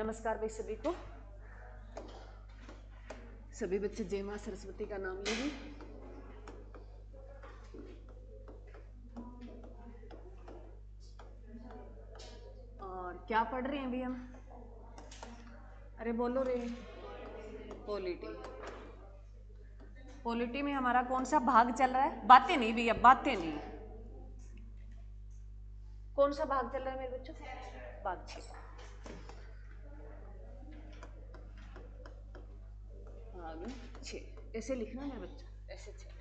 नमस्कार भाई सभी को। सभी बच्चे जय मां सरस्वती का नाम लेंगे। और क्या पढ़ रहे हैं अभी हम? अरे बोलो रे। पॉलिटी। पॉलिटी में हमारा कौन सा भाग चल रहा है? बातें नहीं भैया, बातें नहीं। कौन सा भाग चल रहा है मेरे बच्चों? भाग 6। भाग 6 ऐसे लिखना मेरे बच्चों, ऐसे 6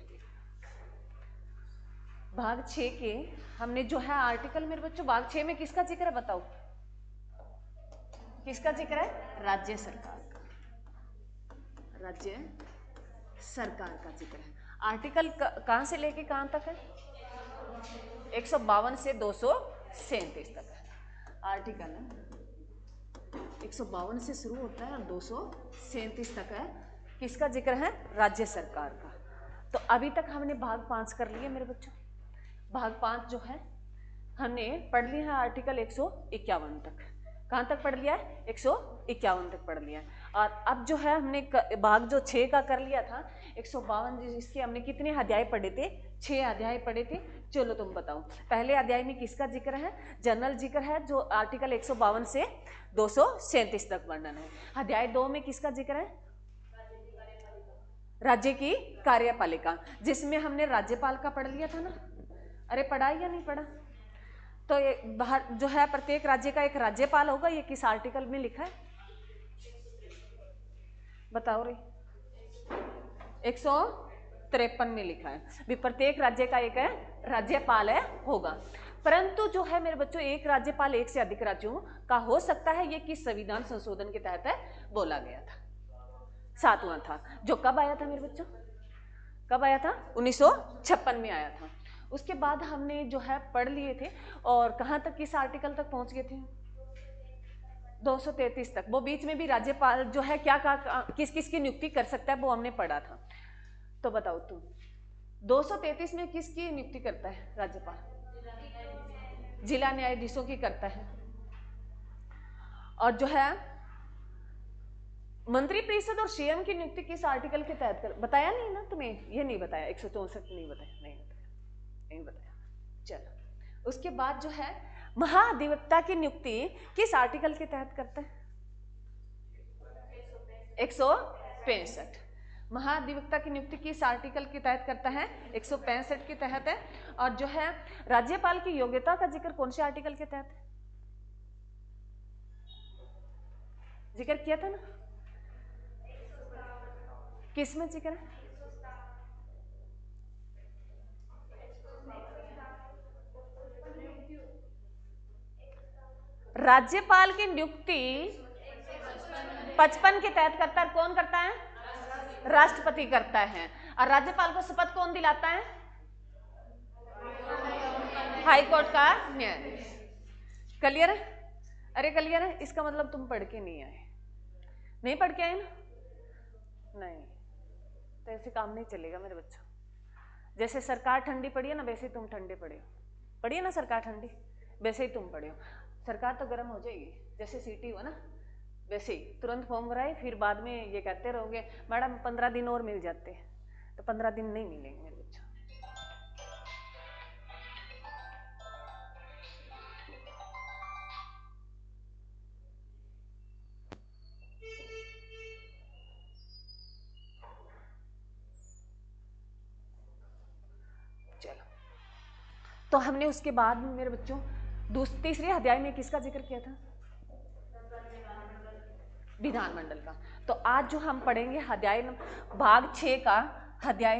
भाग 6 के हमने जो है आर्टिकल मेरे बच्चों, भाग 6 में किसका जिक्र है बताओ? किसका जिक्र है? राज्य सरकार का। राज्य सरकार का जिक्र है। आर्टिकल कहां से लेके कहां तक है? 152 से 237 तक है। आर्टिकल 152 से शुरू होता है और 237 तक है। किसका जिक्र है? राज्य सरकार का। तो अभी तक हमने भाग 5 कर लिया मेरे बच्चों। भाग 5 जो है हमने पढ़ लिया है आर्टिकल 151 तक। कहाँ तक पढ़ लिया है? 151 तक पढ़ लिया है। और अब जो है हमने भाग जो 6 का कर लिया था 152, जिसके हमने कितने अध्याय पढ़े थे? 6 अध्याय पढ़े थे। चलो तुम बताओ, पहले अध्याय में किसका जिक्र है? जनरल जिक्र है, जो आर्टिकल 152 से 237 तक वर्णन है। अध्याय 2 में किसका जिक्र है? राज्य की कार्यपालिका, जिसमें हमने राज्यपाल का पढ़ लिया था ना। अरे पढ़ा या नहीं पढ़ा? तो ये बाहर जो है प्रत्येक राज्य का एक राज्यपाल होगा। ये किस आर्टिकल में लिखा है बताओ रे? 153 में लिखा है भी प्रत्येक राज्य का एक राज्यपाल है होगा। परंतु जो है मेरे बच्चों, एक राज्यपाल एक से अधिक राज्यों का हो सकता है। ये किस संविधान संशोधन के तहत है बोला गया था? 7वां था, जो कब आया था मेरे बच्चों? कब आया था? 1956 में आया था। उसके बाद हमने जो है पढ़ लिए थे और कहां तक, किस आर्टिकल तक पहुंच गए थे? 233 तक। वो बीच में भी राज्यपाल जो है क्या किस किस की नियुक्ति कर सकता है वो हमने पढ़ा था। तो बताओ तुम, 233 में किसकी नियुक्ति करता है राज्यपाल? जिला न्यायाधीशों की करता है। और जो है मंत्रिपरिषद और सीएम की नियुक्ति किस आर्टिकल के तहत कर? बताया नहीं ना तुम्हें? ये नहीं बताया, 164 नहीं बताया, नहीं बताया। चलो, उसके बाद जो है महाधिवक्ता की नियुक्ति किस आर्टिकल के तहत करता है? 165। महाधिवक्ता की नियुक्ति किस आर्टिकल के तहत करता है? 165 के तहत है। और जो है राज्यपाल की योग्यता का जिक्र कौन से आर्टिकल के तहत है? जिक्र किया था ना, किस में जिक्र है? राज्यपाल की नियुक्ति 55 के तहत करता है। कौन करता है? राष्ट्रपति करता है। और राज्यपाल को शपथ कौन दिलाता है? हाईकोर्ट का न्यायाधीश। क्लियर है? अरे क्लियर है? इसका मतलब तुम पढ़ के नहीं आए। नहीं पढ़ के आए ना? नहीं, तो ऐसे काम नहीं चलेगा मेरे बच्चों। जैसे सरकार ठंडी पड़ी है ना, वैसे ही तुम ठंडे पड़े हो। पड़ी है ना सरकार ठंडी, वैसे ही तुम पड़े हो। सरकार तो गर्म हो जाएगी, जैसे सीटी हो ना वैसे ही तुरंत फॉर्म भराए, फिर बाद में ये कहते रहोगे मैडम 15 दिन और मिल जाते हैं। तो 15 दिन नहीं मिलेंगे मेरे बच्चों। चलो, तो हमने उसके बाद मेरे बच्चों तीसरे अध्याय में किसका जिक्र किया था? विधानमंडल का। तो आज जो हम पढ़ेंगे अध्याय भाग 6 का अध्याय।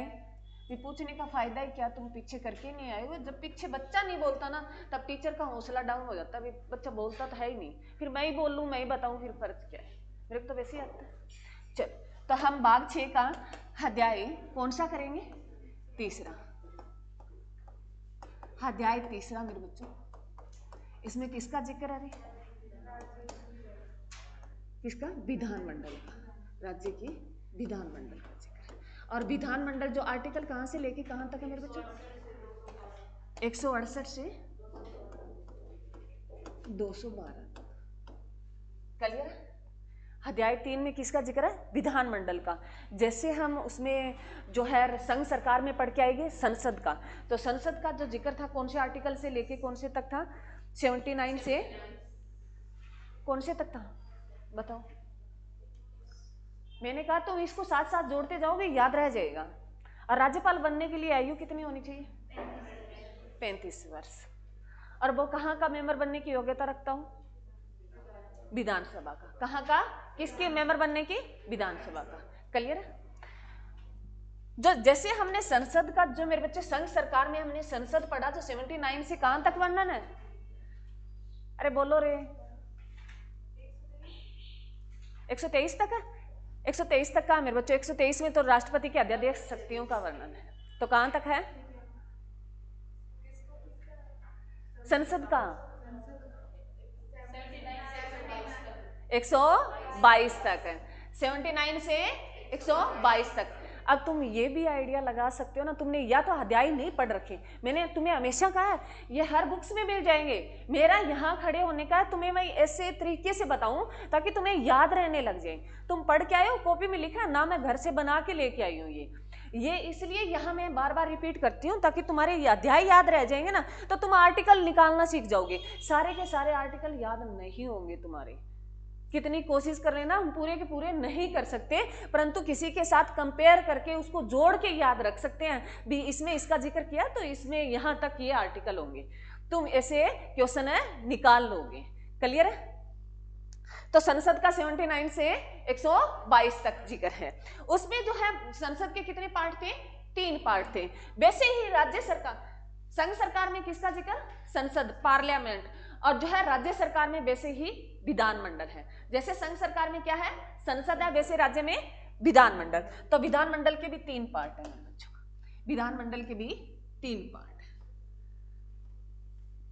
पूछने का फायदा ही क्या, तुम पीछे करके नहीं आए हो। जब पीछे बच्चा नहीं बोलता ना, तब टीचर का हौसला डाउन हो जाता है। बच्चा बोलता तो है ही नहीं, फिर मैं ही बोल लूं, मैं ही बताऊं, फिर फर्ज क्या है? मेरे को तो वैसे ही आता है। चल, तो हम भाग 6 का अध्याय कौन सा करेंगे? तीसरा अध्याय, तीसरा मेरे बच्चों। इसमें किसका जिक्र है? किसका? विधानमंडल का। राज्य की विधानमंडल का जिक्र है। और विधानमंडल जो आर्टिकल कहां से लेके कहां तक है मेरे बच्चों? 168 से 212 तक। क्लियर? अध्याय 3 में किसका जिक्र है? विधानमंडल का। जैसे हम उसमें जो है संघ सरकार में पढ़ के आएंगे संसद का, तो संसद का जो जिक्र था कौन से आर्टिकल से लेके कौन से तक था? 79 से कौन से तक था बताओ? मैंने कहा तो इसको साथ साथ जोड़ते जाओगे, याद रह जाएगा। और राज्यपाल बनने के लिए आयु कितनी होनी चाहिए? 35 वर्ष। और वो कहाँ का मेंबर बनने की योग्यता रखता हूं? विधानसभा का। कहाँ का? किसके मेंबर बनने की? विधानसभा का। क्लियर है? जो जैसे हमने संसद का, जो मेरे बच्चे संघ सरकार में हमने संसद पढ़ा, तो 79 से कहां तक वर्णन है? अरे बोलो रे। 123 तक है। 123 तक का मेरे बच्चों। 123 में तो राष्ट्रपति के अध्यादेश शक्तियों का वर्णन है। तो कहां तक है? संसद का 122 तक है। 79 से 122 तक। अब तुम ये भी आइडिया लगा सकते हो ना, तुमने या तो अध्याय नहीं पढ़ रखे, मैंने तुम्हें हमेशा कहा है ये हर बुक्स में मिल जाएंगे। मेरा यहाँ खड़े होने का है तुम्हें मैं ऐसे तरीके से बताऊं ताकि तुम्हें याद रहने लग जाए। तुम पढ़ के आए हो, कॉपी में लिखा ना, मैं घर से बना के लेके आई हूँ ये इसलिए यहाँ मैं बार बार रिपीट करती हूँ ताकि तुम्हारे अध्याय याद रह जाएंगे ना, तो तुम आर्टिकल निकालना सीख जाओगे। सारे के सारे आर्टिकल याद नहीं होंगे तुम्हारे, कितनी कोशिश कर लेना, हम पूरे के पूरे नहीं कर सकते, परंतु किसी के साथ कंपेयर करके उसको जोड़ के याद रख सकते हैं। भी इसमें इसका जिक्र किया तो इसमें यहां तक ये आर्टिकल होंगे, तुम ऐसे क्वेश्चन है निकाल लोगे। क्लियर है? तो संसद का 79 से 122 तक जिक्र है। उसमें जो है संसद के कितने पार्ट थे? 3 पार्ट थे। वैसे ही राज्य सरकार, संघ सरकार में किसका जिक्र? संसद, पार्लियामेंट। और जो है राज्य सरकार में वैसे ही विधानमंडल है। जैसे संघ सरकार में क्या है? संसद है, वैसे राज्य में विधानमंडल। तो विधानमंडल के भी 3 पार्ट है बच्चों, विधानमंडल के भी 3 पार्ट है।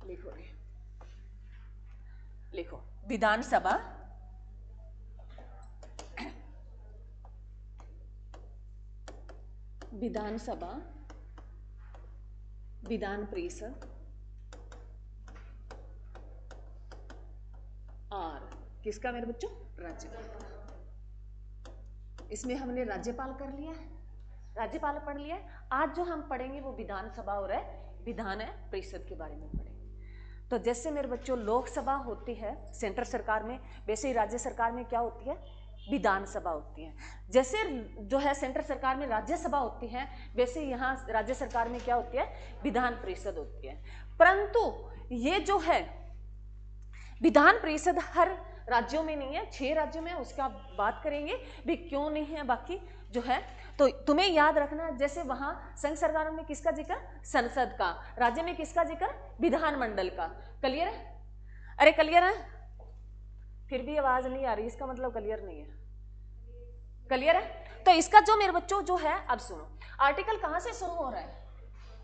लिखो लिखो विधानसभा, विधानसभा, विधान परिषद और किसका मेरे बच्चों? राज्यपाल। इसमें हमने राज्यपाल कर लिया है, राज्यपाल पढ़ लिया है। आज जो हम पढ़ेंगे वो विधानसभा और विधान परिषद के बारे में पढ़ेंगे। तो जैसे मेरे बच्चों लोकसभा होती है सेंट्रल सरकार में, वैसे ही राज्य सरकार में क्या होती है? विधानसभा होती है। जैसे जो है सेंट्रल सरकार में राज्यसभा होती है, वैसे यहाँ राज्य सरकार में क्या होती है? विधान परिषद होती है। परंतु ये जो है विधान परिषद हर राज्यों में नहीं है, 6 राज्यों में, उसका बात करेंगे भी क्यों नहीं है बाकी जो है। तो तुम्हें याद रखना, जैसे वहां संघ सरकार में किसका जिक्र? संसद का। राज्य में किसका जिक्र? विधानमंडल का। क्लियर है? अरे क्लियर है? फिर भी आवाज नहीं आ रही, इसका मतलब क्लियर नहीं है। क्लियर है? तो इसका जो मेरे बच्चों जो है, अब सुनो, आर्टिकल कहां से शुरू हो रहा है?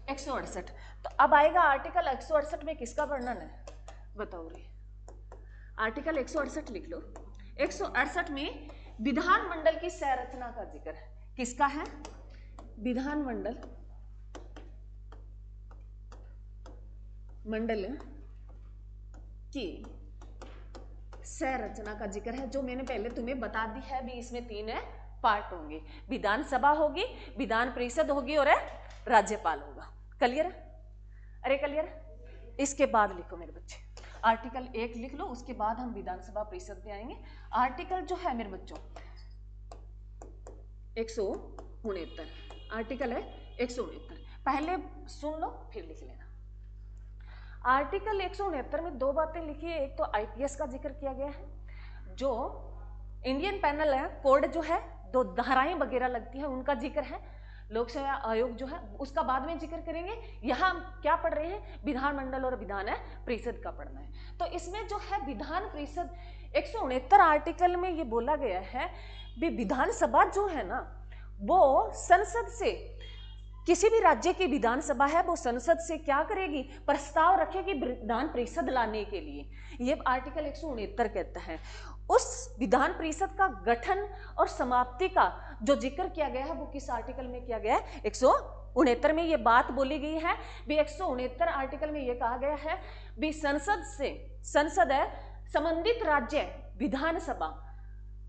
168। तो अब आएगा आर्टिकल 168 में किसका वर्णन है? बताओ रे। आर्टिकल 168 लिख लो। 168 में विधानमंडल की संरचना का जिक्र है। किसका है? विधानमंडल मंडल की संरचना का जिक्र है, जो मैंने पहले तुम्हें बता दी है भी। इसमें 3 पार्ट होंगे, विधानसभा होगी, विधान परिषद होगी और राज्यपाल होगा। क्लियर है? अरे क्लियर है? इसके बाद लिखो मेरे बच्चे, आर्टिकल 1 लिख लो, उसके बाद हम विधानसभा परिषद पे आएंगे। आर्टिकल जो है मेरे बच्चों 169, आर्टिकल है 169। पहले सुन लो फिर लिख लेना। आर्टिकल 169 में 2 बातें लिखी है। एक तो आईपीएस का जिक्र किया गया है, जो इंडियन पैनल है कोड जो है, 2 धाराएं वगैरह लगती है, उनका जिक्र है। लोकसेवा आयोग जो है उसका बाद में जिक्र करेंगे। यहाँ क्या पढ़ रहे हैं? विधानमंडल और विधान परिषद का पढ़ना है। तो इसमें जो है विधान परिषद 169 आर्टिकल में ये बोला गया है भी विधानसभा जो है ना, वो संसद से, किसी भी राज्य की विधानसभा है वो संसद से क्या करेगी? प्रस्ताव रखेगी विधान परिषद लाने के लिए। ये आर्टिकल 169 कहता है। उस विधान परिषद का गठन और समाप्ति का जो जिक्र किया गया है वो किस आर्टिकल में किया गया है? 169 में ये बात बोली गई है भी। 169 आर्टिकल में ये कहा गया है भी संसद से, संसद है संबंधित राज्य विधानसभा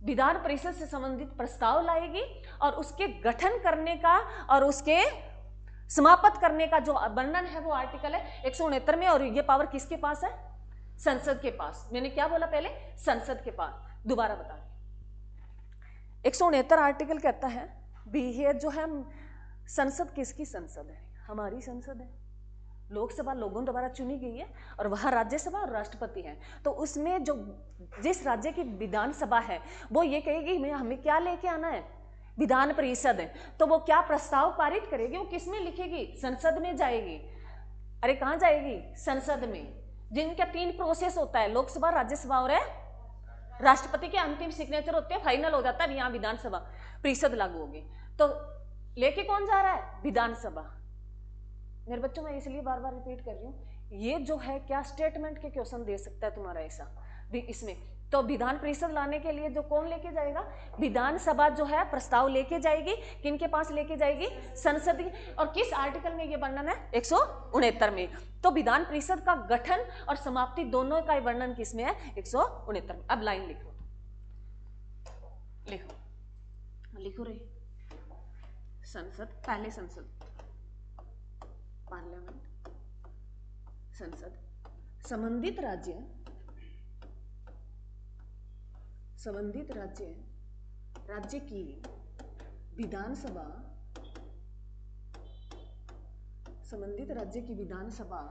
विधान परिषद से संबंधित प्रस्ताव लाएगी और उसके गठन करने का और उसके समाप्त करने का जो वर्णन है वो आर्टिकल है 169 में। और ये पावर किसके पास है? संसद के पास। मैंने क्या बोला पहले? संसद के पास। दोबारा बता रही 169 आर्टिकल कहता है भी जो है संसद किसकी संसद है? हमारी संसद है। लोकसभा लोगों द्वारा चुनी गई है और वह राज्यसभा और राष्ट्रपति है। तो उसमें जो जिस राज्य की विधानसभा है वो ये कहेगी हमें क्या लेके आना है? विधान परिषद है। तो वो क्या प्रस्ताव पारित करेगी? वो किस में लिखेगी? संसद में जाएगी। अरे कहाँ जाएगी? संसद में। जिनका 3 प्रोसेस होता है, लोकसभा, राज्यसभा और राष्ट्रपति के अंतिम सिग्नेचर होते हैं, फाइनल हो जाता है, यहाँ विधानसभा परिषद लागू होगी। तो लेके कौन जा रहा है? विधानसभा। मेरे बच्चों मैं इसलिए बार बार रिपीट कर रही हूँ, ये जो है क्या स्टेटमेंट के क्वेश्चन दे सकता है तुम्हारा ऐसा भी इसमें। तो विधान परिषद लाने के लिए जो कौन लेके जाएगा? विधानसभा जो है प्रस्ताव लेके जाएगी। किनके पास लेके जाएगी? संसद। और किस आर्टिकल में ये वर्णन है? 169 में। तो विधान परिषद का गठन और समाप्ति दोनों का वर्णन किसमें है? 169 में। अब लाइन लिखो, लिखो लिखो रे। संसद, पहले संसद, पार्लियामेंट, संसद, संबंधित राज्य राज्य की विधानसभा, संबंधित राज्य की विधानसभा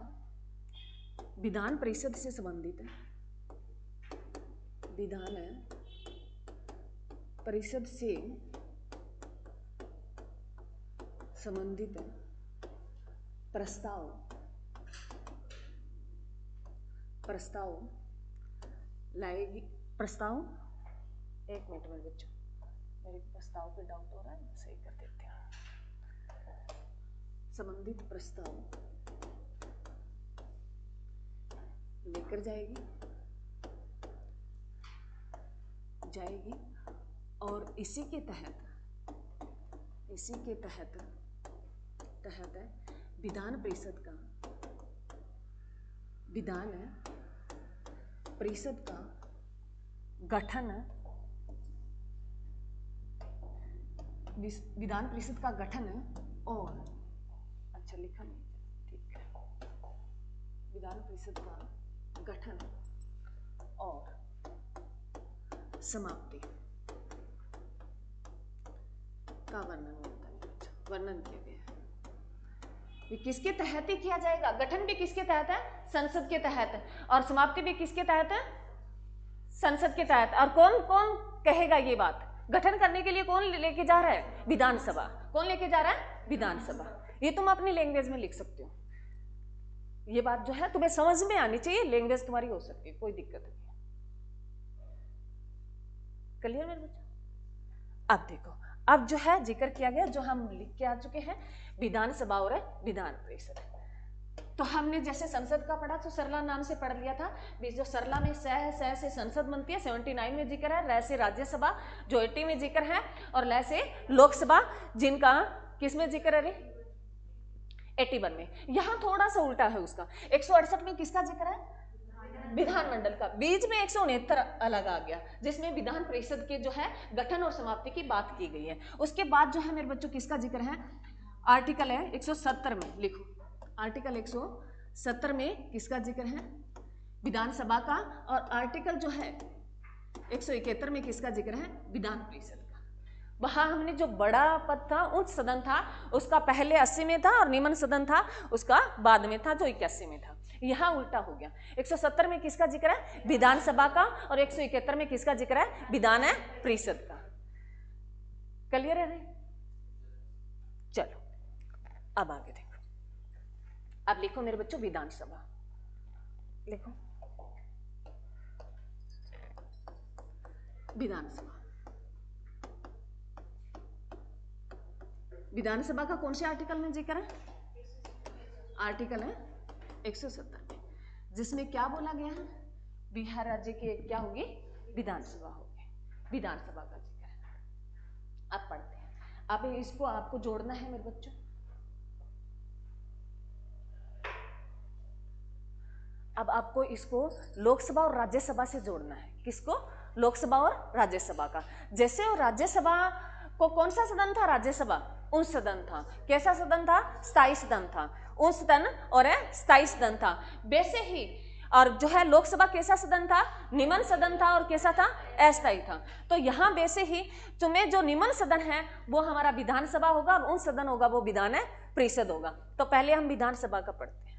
विधान परिषद से संबंधित है। विधान परिषद से संबंधित प्रस्ताव लाएगी। प्रस्ताव, एक मिनट में बच्चों, मेरे प्रस्ताव पे डाउट हो रहा है, सही कर देते हैं। संबंधित प्रस्ताव लेकर जाएगी और इसी के तहत विधान परिषद का गठन, विधान परिषद का गठन और, अच्छा लिखा नहीं, ठीक है, विधान परिषद का गठन और समाप्ति का वर्णन किया गया है। किसके तहत ही किया जाएगा? गठन भी किसके तहत है? संसद के तहत। और समाप्ति भी किसके तहत है? संसद के तहत। और कौन कौन कहेगा ये बात? गठन करने के लिए कौन लेके जा रहा है? विधानसभा। कौन लेके जा रहा है? विधानसभा। ये तुम अपनी लैंग्वेज में लिख सकते हो। ये बात जो है तुम्हें समझ में आनी चाहिए, लैंग्वेज तुम्हारी हो सकती है, कोई दिक्कत नहीं। क्लियर मेरे बच्चों? अब देखो, अब जो है जिक्र किया गया, जो हम लिख के आ चुके हैं, विधानसभा और विधान परिषद। तो हमने जैसे संसद का पढ़ा तो सरला नाम से पढ़ लिया था। जो सरला में स है, स से संसद बनती है, 79 में जिक्र है, र से राज्यसभा जो 80 में जिक्र है, और ल से लोकसभा जिनका किस में जिक्र है रे? 81 में। यहां थोड़ा सा उल्टा है उसका। 168 में किसका जिक्र है? विधानमंडल का। बीच में 169 अलग आ गया जिसमें विधान परिषद के जो है गठन और समाप्ति की बात की गई है। उसके बाद जो है मेरे बच्चों किसका जिक्र है? आर्टिकल है 170 में, लिखो आर्टिकल 170 में किसका जिक्र है? विधानसभा का। और आर्टिकल जो है 171 में किसका जिक्र है? विधान परिषद का। वहां हमने जो बड़ा पद था, उच्च सदन था, उसका पहले 80 में था और निम्न सदन था उसका बाद में था जो 81 में था। यहां उल्टा हो गया। 170 में किसका जिक्र है? विधानसभा का। और 171 में किसका जिक्र है? विधान परिषद का। क्लियर है? चलो अब आगे देखो। अब लिखो मेरे बच्चों विधानसभा, लिखो विधानसभा। विधानसभा का कौन से आर्टिकल में जिक्र है? आर्टिकल है 170 में, जिसमें क्या बोला गया है? बिहार राज्य की क्या होगी? विधानसभा होगी। विधानसभा का जिक्र है। अब पढ़ते हैं। अब इसको आपको जोड़ना है मेरे बच्चों। अब आपको इसको लोकसभा और राज्यसभा से जोड़ना है। किसको? लोकसभा और राज्यसभा का। जैसे वो राज्यसभा को कौन सा सदन था, राज्यसभा उच्च सदन था। कैसा सदन था, स्थायी सदन था। उच्च सदन और स्थायी सदन था। वैसे ही और जो है लोकसभा कैसा सदन था, निम्न सदन था और कैसा था, अस्थायी था। तो यहाँ वैसे ही तुम्हें जो निम्न सदन है वो हमारा विधानसभा होगा और उच्च सदन होगा वो विधान परिषद होगा। तो पहले हम विधानसभा का पढ़ते हैं।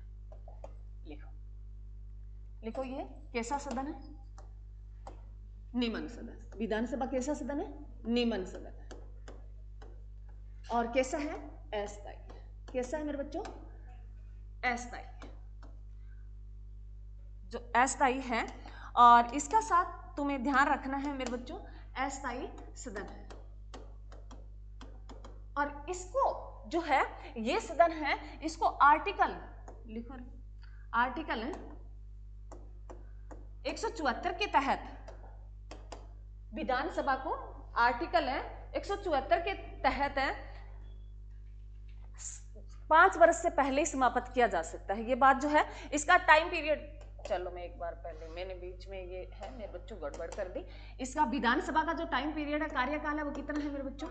लिखो लिखो, ये कैसा सदन है, निम्न सदन। विधानसभा कैसा सदन है, निम्न सदन है। और कैसा है, अस्थायी। कैसा है मेरे बच्चों, अस्थायी, जो अस्थायी है। और इसका साथ तुम्हें ध्यान रखना है मेरे बच्चों, अस्थायी सदन है। और इसको जो है ये सदन है, इसको आर्टिकल लिखो, आर्टिकल 174 के तहत विधानसभा को, आर्टिकल 174 के तहत 5 वर्ष से पहले ही समाप्त किया जा सकता है। ये बात जो है, इसका टाइम पीरियड, चलो मैं एक बार पहले, मैंने बीच में ये है मेरे बच्चों गड़बड़ कर दी। इसका विधानसभा का जो टाइम पीरियड है, कार्यकाल है, वो कितना है मेरे बच्चों,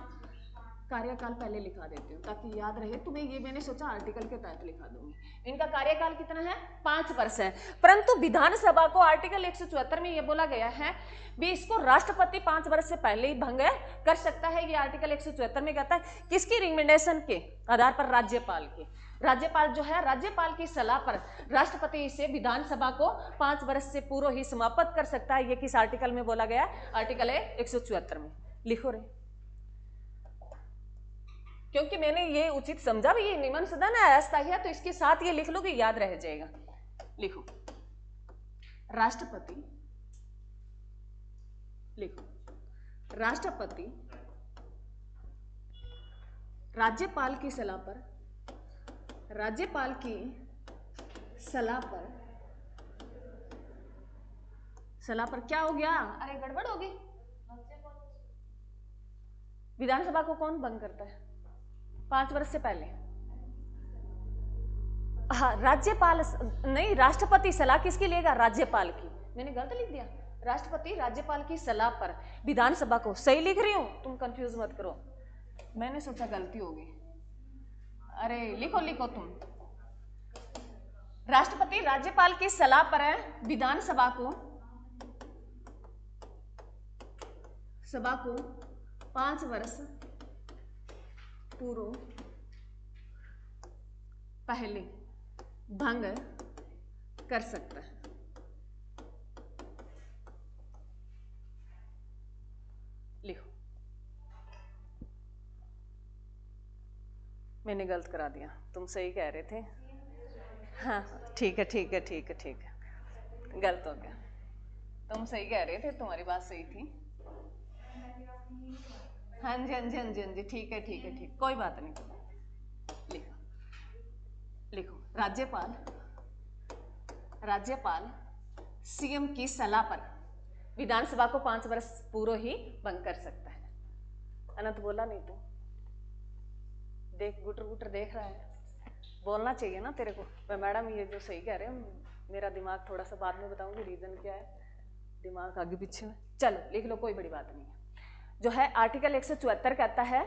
कार्यकाल पहले लिखा देती हूँ ताकि याद रहे तुम्हें। ये मैंने सोचा आर्टिकल के तहत लिखा दूंगी। इनका कार्यकाल कितना है, 5 वर्ष है। परंतु विधानसभा को आर्टिकल 174 में ये बोला गया है भी इसको राष्ट्रपति 5 वर्ष से पहले ही भंग कर सकता है। ये आर्टिकल 174 में कहता है। किसकी रिकमेंडेशन के आधार पर, राज्यपाल के। राज्यपाल जो है, राज्यपाल की सलाह पर राष्ट्रपति इसे विधानसभा को 5 वर्ष से पूर्व ही समाप्त कर सकता है। ये किस आर्टिकल में बोला गया है, आर्टिकल 174 में। लिखो रे, क्योंकि मैंने ये उचित समझा भी ये निम्न सदन है, अस्थायी है, तो इसके साथ ये लिख लो कि याद रह जाएगा। लिखो, राष्ट्रपति, लिखो, राष्ट्रपति राज्यपाल की सलाह पर, राज्यपाल की सलाह पर क्या हो गया, अरे गड़बड़ हो गई। विधानसभा को कौन भंग करता है 5 वर्ष से पहले, हाँ राज्यपाल नहीं, राष्ट्रपति सलाह किसकी लेगा, राज्यपाल की। मैंने गलत लिख दिया, राष्ट्रपति राज्यपाल की सलाह पर विधानसभा को, सही लिख रही हूं, तुम कंफ्यूज मत करो, मैंने सोचा गलती होगी। अरे लिखो लिखो तुम, राष्ट्रपति राज्यपाल की सलाह पर विधानसभा को, सभा को 5 वर्ष पूर्व पहले भंग कर सकता है। लिखो, मैंने गलत करा दिया, तुम सही कह रहे थे। हाँ ठीक है ठीक है ठीक है ठीक है, गलत हो गया, तुम सही कह रहे थे, तुम्हारी बात सही थी। हाँ जी हाँ जी हाँ जी हाँ जी, ठीक है ठीक है ठीक, कोई बात नहीं। लिखो लिखो, राज्यपाल, राज्यपाल सीएम की सलाह पर विधानसभा को 5 वर्ष पूर्व ही भंग कर सकता है। अनंत बोला नहीं तो, देख गुटर गुटर देख रहा है, बोलना चाहिए ना तेरे को। मैं मैडम ये जो सही कह रहे हो, मेरा दिमाग थोड़ा सा बाद में बताऊंगी रीजन क्या है, दिमाग आगे पीछे में। चलो लिख लो, कोई बड़ी बात नहीं है। जो है आर्टिकल 174 कहता है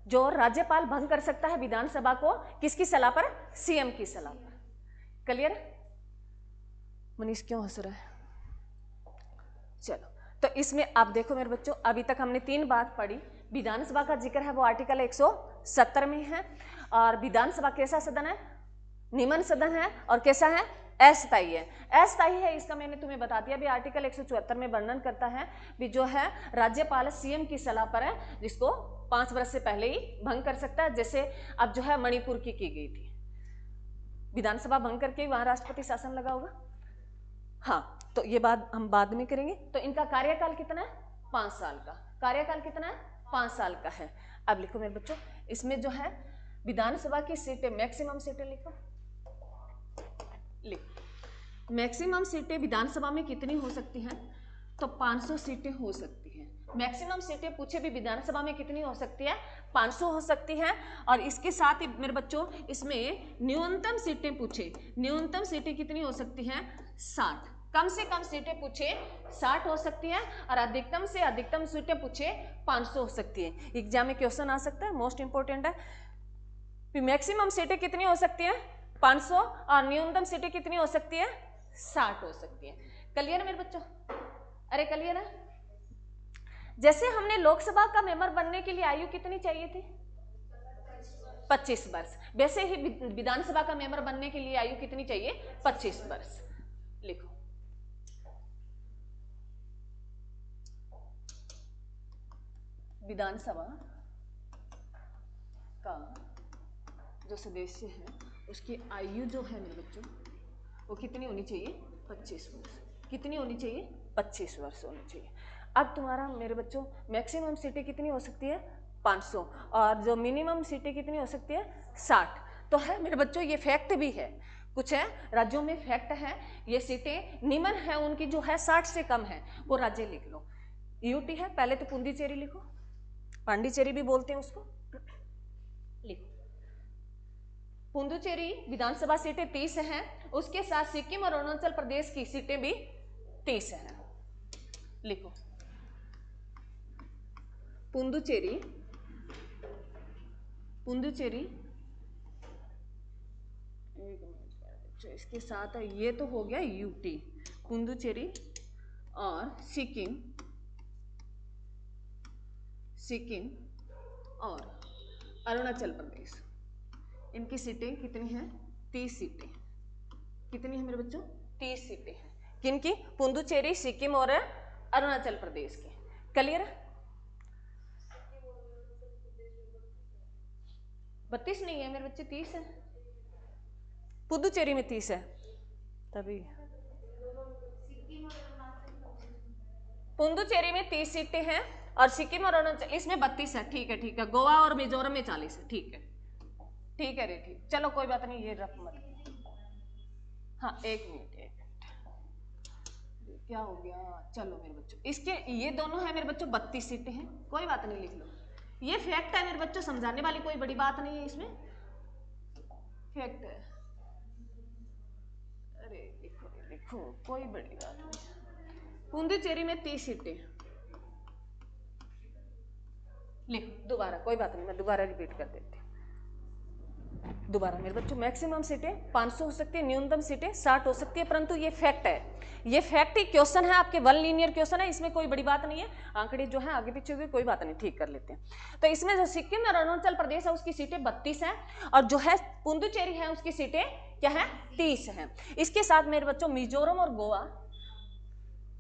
जो राज्यपाल भंग कर सकता है विधानसभा को, किसकी सलाह पर, सीएम की सलाह पर। क्लियर? मनीष क्यों हंस रहा है? चलो, तो इसमें आप देखो मेरे बच्चों, अभी तक हमने 3 बात पढ़ी। विधानसभा का जिक्र है वो आर्टिकल 170 में है, और विधानसभा कैसा सदन है, निम्न सदन है, और कैसा है, अस्थायी है। अस्थायी है इसका मैंने तुम्हें बता दिया भी, आर्टिकल 174 में वर्णन करता है भी जो है राज्यपाल सीएम की सलाह पर है, जिसको 5 वर्ष से पहले ही भंग कर सकता है। जैसे अब जो है मणिपुर की गई थी, विधानसभा भंग करके वहां राष्ट्रपति शासन लगा होगा। हाँ, तो ये बात हम बाद में करेंगे। तो इनका कार्यकाल कितना है, 5 साल का। कार्यकाल कितना है, 5 साल का है। अब लिखो मेरे बच्चों, इसमें जो है विधानसभा की सीटें, मैक्सिमम सीटें लिखो, लिखो मैक्सिमम सीटें विधानसभा में कितनी हो सकती हैं, तो 500 सीटें हो सकती हैं। मैक्सिमम सीटें पूछे भी विधानसभा में कितनी हो सकती है, 500 हो सकती है। और इसके साथ ही मेरे बच्चों इसमें न्यूनतम सीटें पूछे, न्यूनतम सीटें कितनी हो सकती हैं, 60। कम से कम सीटें पूछे 60 हो सकती है और अधिकतम से अधिकतम सीटें पूछे 500 हो सकती है। एग्जाम में क्वेश्चन आ सकता है, मोस्ट इंपोर्टेंट है। मैक्सिमम सीटें कितनी हो सकती है 500 और न्यूनतम सीटें कितनी हो सकती है 60 हो सकती है। क्लियर है मेरे बच्चों? अरे क्लियर है? जैसे हमने लोकसभा का मेंबर बनने के लिए आयु कितनी चाहिए थी 25 वर्ष, वैसे ही विधानसभा का मेंबर बनने के लिए आयु कितनी चाहिए 25 वर्ष। लिखो विधानसभा का जो सदस्य है उसकी आयु जो है मेरे बच्चों वो कितनी होनी चाहिए 25 वर्ष। कितनी होनी चाहिए 25 वर्ष होनी चाहिए। अब तुम्हारा मेरे बच्चों मैक्सिमम सीटें कितनी हो सकती है 500 और जो मिनिमम सीटें कितनी हो सकती है 60। तो है मेरे बच्चों ये फैक्ट भी है, कुछ है राज्यों में फैक्ट है, ये सीटें निम्न है उनकी जो है 60 से कम है वो राज्य लिख लो। यूटी है, पहले तो पुंडुचेरी लिखो, पांडिचेरी भी बोलते हैं उसको, लिखो पुंडुचेरी विधानसभा सीटें 30 हैं, उसके साथ सिक्किम और अरुणाचल प्रदेश की सीटें भी 30 हैं। लिखो पुंडुचेरी, पुंडुचेरी एक मिनट इसके साथ है, ये तो हो गया यूटी, पुंडुचेरी और सिक्किम, सिक्किम और अरुणाचल प्रदेश, इनकी सीटें कितनी हैं 30 सीटें। कितनी है मेरे बच्चों 30 सीटें हैं। किनकी? पुंडुचेरी, सिक्किम और अरुणाचल प्रदेश की। क्लियर? 32 नहीं है मेरे बच्चे, 30 है। पुदुचेरी में 30 है, तभी पुदुचेरी में 30 सीटें हैं और सिक्किम और अरुणाचल इसमें 32 है। ठीक है ठीक है, गोवा और मिजोरम में 40 है। ठीक है ठीक है रे, ठीक, चलो कोई बात नहीं, ये रफ मत। हाँ एक मिनट क्या हो गया, चलो मेरे बच्चों इसके ये दोनों है मेरे बच्चों 32 सीटें हैं, कोई बात नहीं लिख लो, ये फैक्ट है मेरे बच्चों, समझाने वाली कोई बड़ी बात नहीं है इसमें, फैक्ट है। अरे लिखो लिखो, कोई बड़ी बात नहीं। पुंडुचेरी में 30 सीटें, लिखो दोबारा, कोई बात नहीं मैं दोबारा रिपीट कर देती हूँ। दोबारा मेरे बच्चों मैक्सिमम सीटें 500 हो सकती है, न्यूनतम सीटें 60 हो सकती है, परंतु ये फैक्ट है, ये फैक्ट ही क्वेश्चन है आपके, वन लीनियर क्वेश्चन है, इसमें कोई बड़ी बात नहीं है, आंकड़े जो है आगे पीछे हुए कोई बात नहीं, ठीक कर लेते हैं। तो इसमें जो सिक्किम और अरुणाचल प्रदेश है उसकी सीटें 32 हैं और जो है पुंडुचेरी है उसकी सीटें क्या है 30 हैं। इसके साथ मेरे बच्चों मिजोरम और गोवा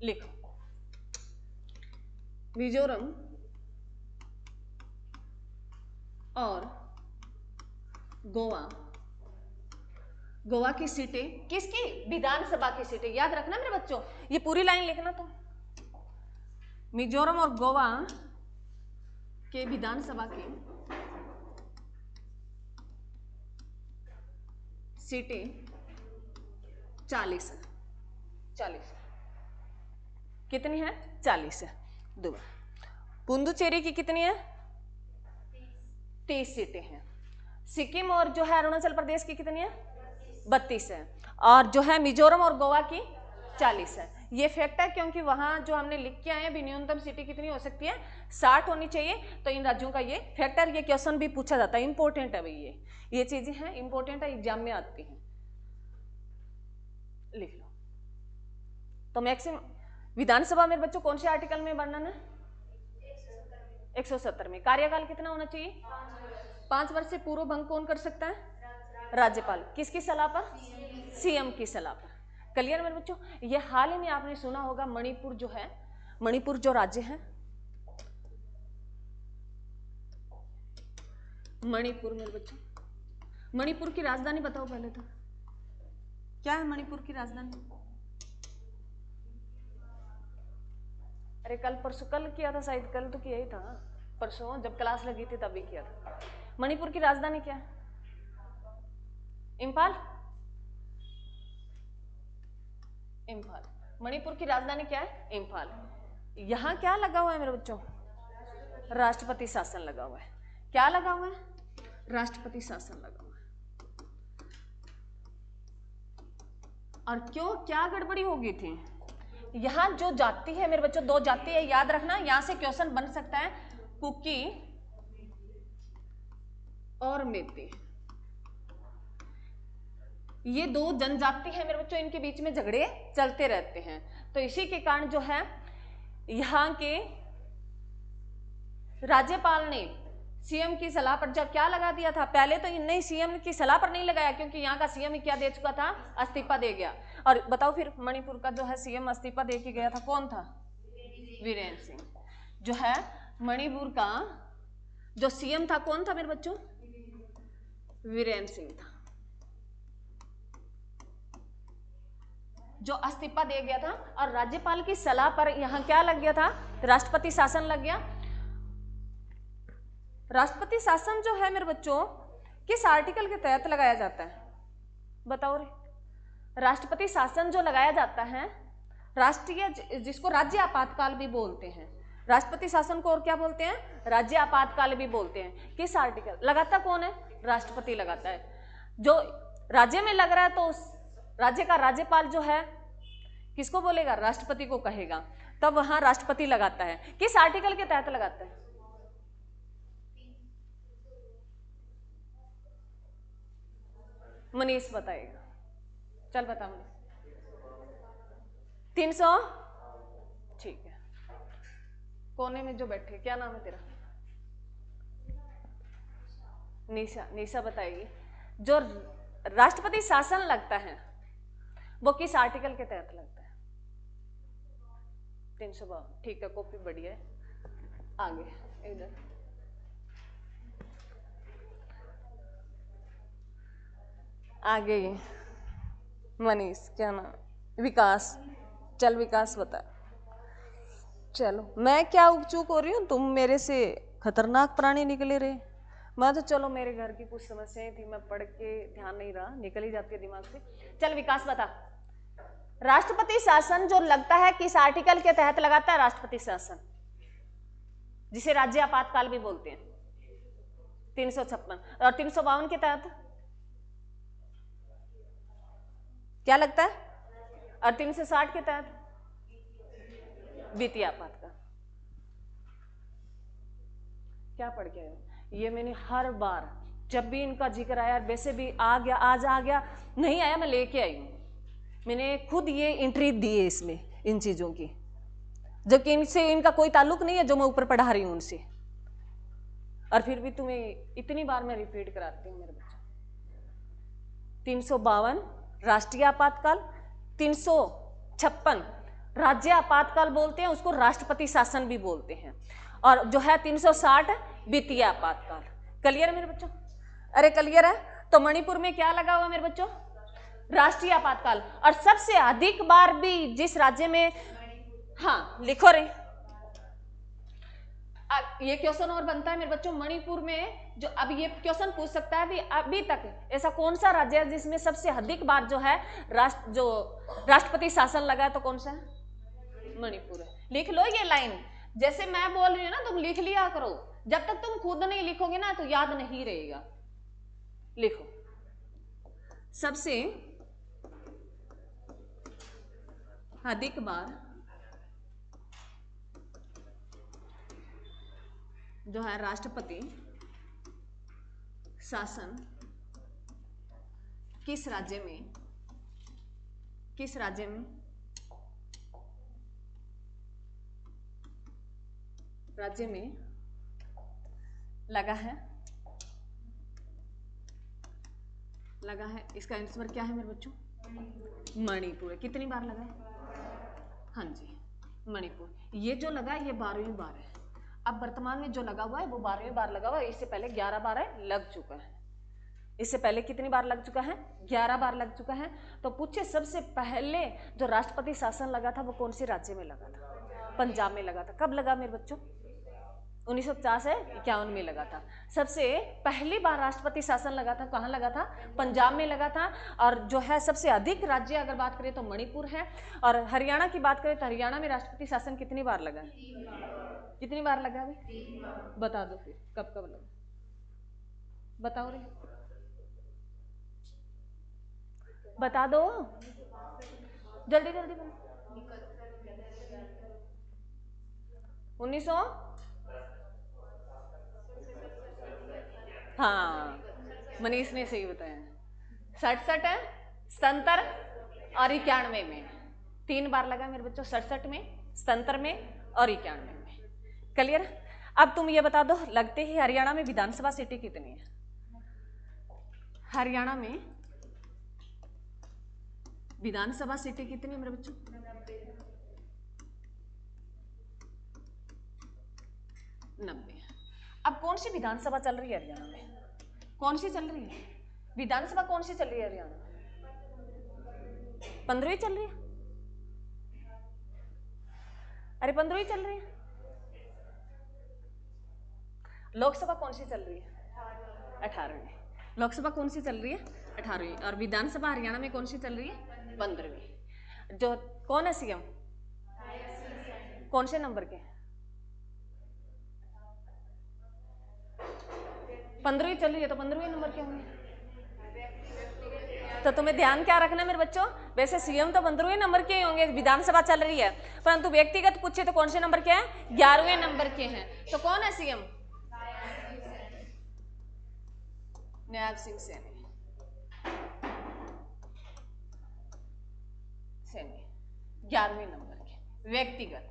लिखो, मिजोरम और गोवा, गोवा की सीटें किसकी? विधानसभा की सीटें, याद रखना मेरे बच्चों, ये पूरी लाइन लिखना। तो मिजोरम और गोवा के विधानसभा की सीटें 40 है, 40 कितनी है 40 है। दोबारा पुंडुचेरी की कितनी है 30 सीटें हैं, सिक्किम और जो है अरुणाचल प्रदेश की कितनी है 32 है और जो है मिजोरम और गोवा की 40 है। ये फैक्ट है क्योंकि वहां जो हमने लिख के आए हैं न्यूनतम सीटें कितनी हो सकती है 60 होनी चाहिए, तो इन राज्यों का ये फैक्टर, ये क्वेश्चन भी पूछा जाता है, इंपॉर्टेंट है भाई, ये चीजें हैं इंपॉर्टेंट है, एग्जाम में आती हैं, लिख लो। तो मैक्सिमम विधानसभा में बच्चों कौन से आर्टिकल में वर्णन है 170 में। कार्यकाल कितना होना चाहिए 5 वर्ष से पूर्व भंग कौन कर सकता है राज्यपाल, किसकी सलाह पर सीएम की सलाह पर। क्लियर मेरे बच्चों? ये हाल ही में आपने सुना होगा मणिपुर जो है, मणिपुर जो राज्य है, मणिपुर मेरे बच्चों, मणिपुर की राजधानी बताओ पहले तो क्या है मणिपुर की राजधानी? अरे कल परसों, कल किया था शायद, कल तो किया ही था, परसों जब क्लास लगी थी तभी किया था। मणिपुर की राजधानी क्या है? इम्फाल, इम्फाल। मणिपुर की राजधानी क्या है इम्फाल। यहां क्या लगा हुआ है मेरे बच्चों राष्ट्रपति शासन लगा हुआ है। क्या लगा हुआ है राष्ट्रपति शासन लगा हुआ है। और क्यों, क्या गड़बड़ी हो गई थी? यहाँ जो जाति है मेरे बच्चों, दो जाति है, याद रखना, यहां से क्वेश्चन बन सकता है कुकी और मेती। ये दो जनजाति है मेरे बच्चों, इनके बीच में झगड़े चलते रहते हैं। तो इसी के कारण जो है यहाँ के राज्यपाल ने सीएम की सलाह पर जब क्या लगा दिया था, पहले तो नहीं सीएम की सलाह पर नहीं लगाया, क्योंकि यहाँ का सीएम क्या दे चुका था, इस्तीफा दे गया। और बताओ फिर मणिपुर का जो है सीएम इस्तीफा दे के गया था, कौन था? वीरेंद्र सिंह। जो है मणिपुर का जो सीएम था कौन था मेरे बच्चों? वीरेंद्र सिंह था, जो इस्तीफा दे गया था। और राज्यपाल की सलाह पर यहाँ क्या लग गया था, राष्ट्रपति शासन लग गया। राष्ट्रपति शासन जो है मेरे बच्चों किस आर्टिकल के तहत लगाया जाता है, बताओ रे? राष्ट्रपति शासन जो लगाया जाता है, राष्ट्रीय, जिसको राज्य आपातकाल भी बोलते हैं, राष्ट्रपति शासन को और क्या बोलते हैं? राज्य आपातकाल भी बोलते हैं। किस आर्टिकल लगाता कौन है? राष्ट्रपति लगाता है। जो राज्य में लग रहा है तो उस राज्य का राज्यपाल जो है किसको बोलेगा? राष्ट्रपति को कहेगा, तब वहां राष्ट्रपति लगाता है। किस आर्टिकल के तहत लगाता है? मनीष बताएगा, चल बता मनीष। 300, ठीक है। कोने में जो बैठे, क्या नाम है तेरा? निशा। निशा बताएगी। जो राष्ट्रपति शासन लगता है वो किस आर्टिकल के तहत लगता है? 352, ठीक है, कॉपी बढ़िया है। आगे इधर आगे मनीष, क्या नाम? विकास। चल विकास बता। चलो, मैं क्या उगचूक हो रही हूँ, तुम मेरे से खतरनाक प्राणी निकले रहे। मैं तो चलो मेरे घर की कुछ समस्याएं थी, मैं पढ़ के ध्यान नहीं रहा, निकल ही जाती है दिमाग से। चल विकास बता, राष्ट्रपति शासन जो लगता है किस आर्टिकल के तहत लगाता है? राष्ट्रपति शासन, जिसे राज्य आपातकाल भी बोलते हैं। 356 और 352 के तहत क्या लगता है? और 360 के तहत वित्तीय आपातकाल। क्या पढ़ के आए? ये मैंने हर बार जब भी इनका जिक्र आया, वैसे भी आ गया, आज आ गया, नहीं आया मैं लेके आई हूं। मैंने खुद ये एंट्री दी है इसमें, इन चीजों की, जबकि इनसे इनका कोई ताल्लुक नहीं है जो मैं ऊपर पढ़ा रही हूं उनसे, और फिर भी तुम्हें इतनी बार मैं रिपीट कराती हूँ मेरे बच्चों। 352 राष्ट्रीय आपातकाल, 356 राज्य आपातकाल बोलते हैं, उसको राष्ट्रपति शासन भी बोलते हैं, और जो है 360 वित्तीय आपातकाल। क्लियर है मेरे बच्चों? अरे क्लियर है? तो मणिपुर में क्या लगा हुआ मेरे बच्चों? राष्ट्रीय आपातकाल। और सबसे अधिक बार भी जिस राज्य में, हाँ लिखो रे, ये क्वेश्चन और बनता है मेरे बच्चों, मणिपुर में जो अब ये क्वेश्चन पूछ सकता है भी अभी तक ऐसा कौन सा राज्य है जिसमें सबसे अधिक बार जो है राष्ट्रपति शासन लगा है, तो कौन सा है? मणिपुर है। लिख लो ये लाइन, जैसे मैं बोल रही हूँ ना तुम लिख लिया करो, जब तक तुम खुद नहीं लिखोगे ना तो याद नहीं रहेगा। लिखो, सबसे अधिक बार जो है राष्ट्रपति शासन किस राज्य में, किस राज्य में लगा है? इसका आंसर क्या है मेरे बच्चों? मणिपुर। कितनी बार लगा है? हाँ जी, मणिपुर। ये जो लगा है ये 12वीं बार है। अब वर्तमान में जो लगा हुआ है वो 12वीं बार लगा हुआ है, इससे पहले 11 बार लग चुका है। इससे पहले कितनी बार लग चुका है? 11 बार लग चुका है। तो पूछे सबसे पहले जो राष्ट्रपति शासन लगा था वो कौन से राज्य में लगा था? पंजाब में लगा था। कब लगा मेरे बच्चों? 1950 है 51 में लगा था। सबसे पहली बार राष्ट्रपति शासन लगा था, कहाँ लगा था? पंजाब में लगा था। और जो है सबसे अधिक राज्य अगर बात करें तो मणिपुर है। और हरियाणा की बात करें तो हरियाणा में राष्ट्रपति शासन कितनी बार लगा है? कितनी बार लगा है? बता दो फिर कब कब लगा, बताओ रे। बता दो जल्दी जल्दी बोलो। 1900, हाँ मनीष ने सही बताया। 67 है, 77 और 91 में। 3 बार लगा मेरे बच्चों, 67 में, 77 में और 91 में। क्लियर? अब तुम ये बता दो, लगते ही हरियाणा में विधानसभा सीटें कितनी है? हरियाणा में विधानसभा सीटें कितनी है मेरे बच्चों? 90। अब कौन सी विधानसभा चल रही है हरियाणा में? कौन सी चल रही है विधानसभा? कौन सी चल रही है हरियाणा में? 15वीं चल रही है। अरे 15वीं चल रही है। लोकसभा कौन सी चल रही है? 18वीं। लोकसभा कौन सी चल रही है? 18वीं। और विधानसभा हरियाणा में कौन सी चल रही है? 15वीं। जो कौन है सीएम? कौन से नंबर के? 15वीं चल रही है तो 15वीं नंबर के होंगे। तो तुम्हें ध्यान क्या रखना है मेरे बच्चों, वैसे सीएम तो 15वें नंबर के ही होंगे, विधानसभा चल रही है, परंतु व्यक्तिगत पूछे तो कौन से नंबर के हैं? 11वें नंबर के हैं। तो कौन है सीएम? नायब सिंह सैनी। 11वें नंबर के व्यक्तिगत।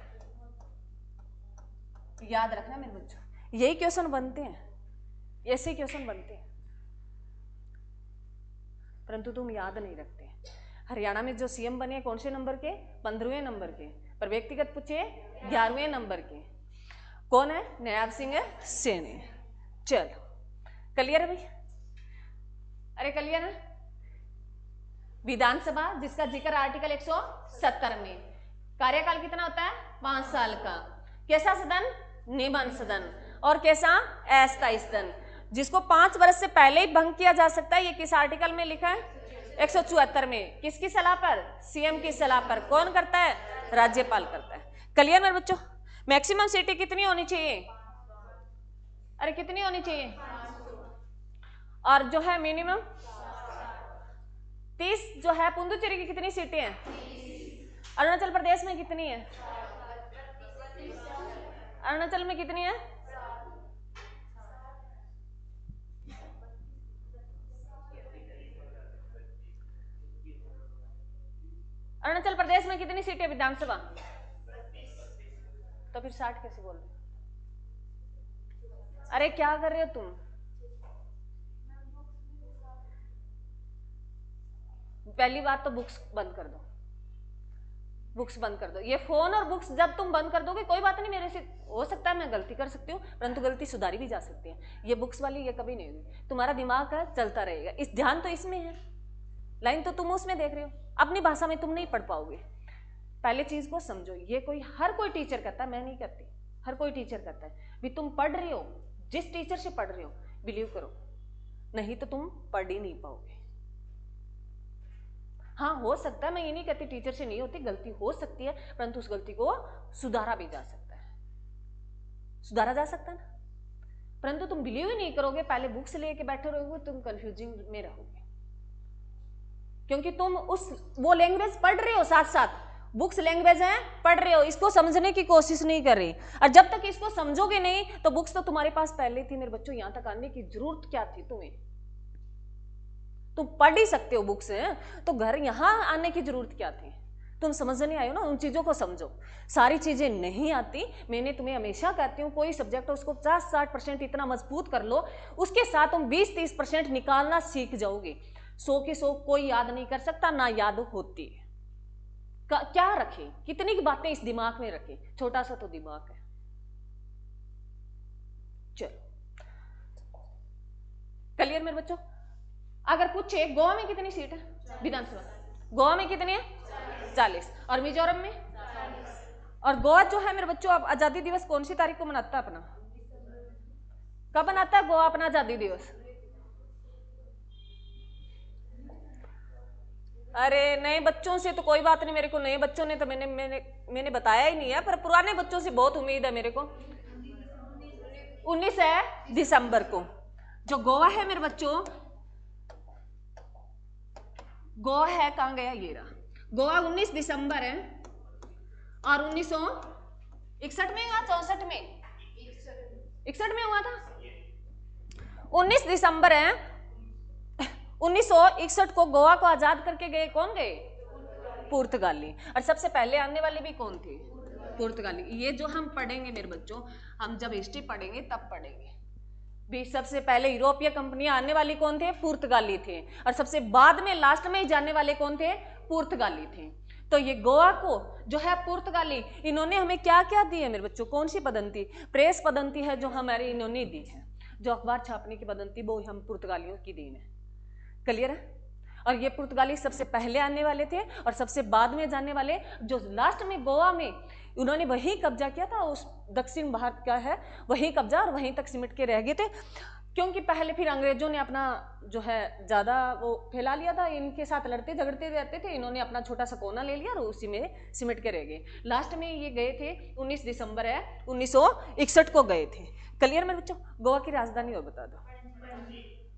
याद रखना मेरे बच्चों, यही क्वेश्चन बनते हैं, ऐसे क्वेश्चन बनते हैं, परंतु तुम याद नहीं रखते। हरियाणा में जो सीएम बने कौन से नंबर के? 15वें नंबर के, पर व्यक्तिगत पूछे 11वें नंबर के। कौन है? नायब सिंह सैनी। चलो क्लियर है भाई? अरे क्लियर है? विधानसभा जिसका जिक्र आर्टिकल 170 में, कार्यकाल कितना होता है? 5 साल का। कैसा सदन? निबंध सदन। और कैसा? अस्थायी सदन, जिसको 5 वर्ष से पहले ही भंग किया जा सकता है। ये किस आर्टिकल में लिखा है? 174 में। किसकी सलाह पर? सीएम की सलाह पर। कौन करता है? राज्यपाल करता है। क्लियर मेरे बच्चों? मैक्सिमम सीटें कितनी होनी चाहिए? अरे कितनी होनी चाहिए? और जो है मिनिमम 30 जो है। पुडुचेरी की कितनी सीटें हैं? अरुणाचल प्रदेश में कितनी है? अरुणाचल में कितनी है? अरुणाचल प्रदेश में कितनी सीटें विधानसभा? तो फिर 60 कैसे बोल रहे? अरे क्या कर रहे हो तुम? पहली बात तो बुक्स बंद कर दो, बुक्स बंद कर दो। ये फोन और बुक्स जब तुम बंद कर दोगे, कोई बात नहीं, मेरे से हो सकता है मैं गलती कर सकती हूँ, परंतु गलती सुधारी भी जा सकती है। ये बुक्स वाली ये कभी नहीं होगी। तुम्हारा दिमाग है चलता रहेगा, इस ध्यान तो इसमें है, लाइन तो तुम उसमें देख रहे हो, अपनी भाषा में तुम नहीं पढ़ पाओगे। पहले चीज को समझो, ये कोई हर कोई टीचर करता है, मैं नहीं करती, हर कोई टीचर करता है। भी तुम पढ़ रहे हो, जिस टीचर से पढ़ रहे हो, बिलीव करो, नहीं तो तुम पढ़ ही नहीं पाओगे। हाँ हो सकता है, मैं ये नहीं कहती टीचर से नहीं होती, गलती हो सकती है, परंतु उस गलती को सुधारा भी जा सकता है, सुधारा जा सकता है ना। परंतु तुम बिलीव ही नहीं करोगे, पहले बुक्स लेके बैठे रहोगे, तुम कंफ्यूजिंग में रहोगे, क्योंकि तुम उस वो लैंग्वेज पढ़ रहे हो, साथ साथ बुक्स लैंग्वेज है, पढ़ रहे हो, इसको समझने की कोशिश नहीं कर रही। और जब तक इसको समझोगे नहीं तो बुक्स तो तुम्हारे पास पहले थी मेरे बच्चों, यहां तक आने की जरूरत क्या थी तुम्हें? तुम पढ़ ही सकते हो बुक्स, तो घर यहां आने की जरूरत क्या थी? तुम समझने आए हो ना, उन चीजों को समझो। सारी चीजें नहीं आती, मैंने तुम्हें हमेशा कहती हूँ, कोई सब्जेक्ट उसको 50-60% इतना मजबूत कर लो, उसके साथ तुम 20-30% निकालना सीख जाओगे। 100 की 100 कोई याद नहीं कर सकता, ना याद होती है। क्या रखे, कितनी की बातें इस दिमाग में रखे, छोटा सा तो दिमाग है। चलो क्लियर मेरे बच्चों? अगर पूछे गोवा में कितनी सीट है विधानसभा? गोवा में कितनी है? 40। और मिजोरम में? और गोवा जो है मेरे बच्चों, अब आजादी दिवस कौन सी तारीख को मनाता है अपना? कब मनाता है गोवा अपना आजादी दिवस? अरे नए बच्चों से तो कोई बात नहीं, मेरे को नए बच्चों ने तो मैंने बताया ही नहीं है, पर पुराने बच्चों से बहुत उम्मीद है मेरे को। 19 है दिसंबर को। जो गोवा है मेरे बच्चों, गोवा है कहाँ गया, ये रहा गोवा। 19 दिसंबर है और 1961 में हुआ, 64 में, 61 में हुआ था। 19 दिसंबर है 1961 को गोवा को आजाद करके गए, कौन गए, पुर्तगाली। और सबसे पहले आने वाले भी कौन थे, पुर्तगाली। ये जो हम पढ़ेंगे मेरे बच्चों, हम जब हिस्ट्री पढ़ेंगे तब पढ़ेंगे भी सबसे पहले यूरोपीय कंपनियां आने वाली कौन थे, पुर्तगाली थे। और सबसे बाद में लास्ट में जाने वाले कौन थे, पुर्तगाली थे। तो ये गोवा को जो है पुर्तगाली, इन्होंने हमें क्या क्या दी है मेरे बच्चों, कौन सी पद्धति, प्रेस पद्धति है जो हमारी इन्होंने दी है, जो अखबार छापने की पद्धति वो हम पुर्तगालियों की देन है। क्लियर है। और ये पुर्तगाली सबसे पहले आने वाले थे और सबसे बाद में जाने वाले, जो लास्ट में गोवा में उन्होंने वहीं कब्जा किया था, उस दक्षिण भारत का है वहीं कब्जा, और वहीं तक सिमट के रह गए थे, क्योंकि पहले फिर अंग्रेजों ने अपना जो है ज़्यादा वो फैला लिया था, इनके साथ लड़ते झगड़ते रहते थे, इन्होंने अपना छोटा सा कोना ले लिया और उसी में सिमट के रह गए। लास्ट में ये गए थे 19 दिसंबर है 1961 को गए थे। क्लियर मेरे बच्चों। गोवा की राजधानी और बता दो,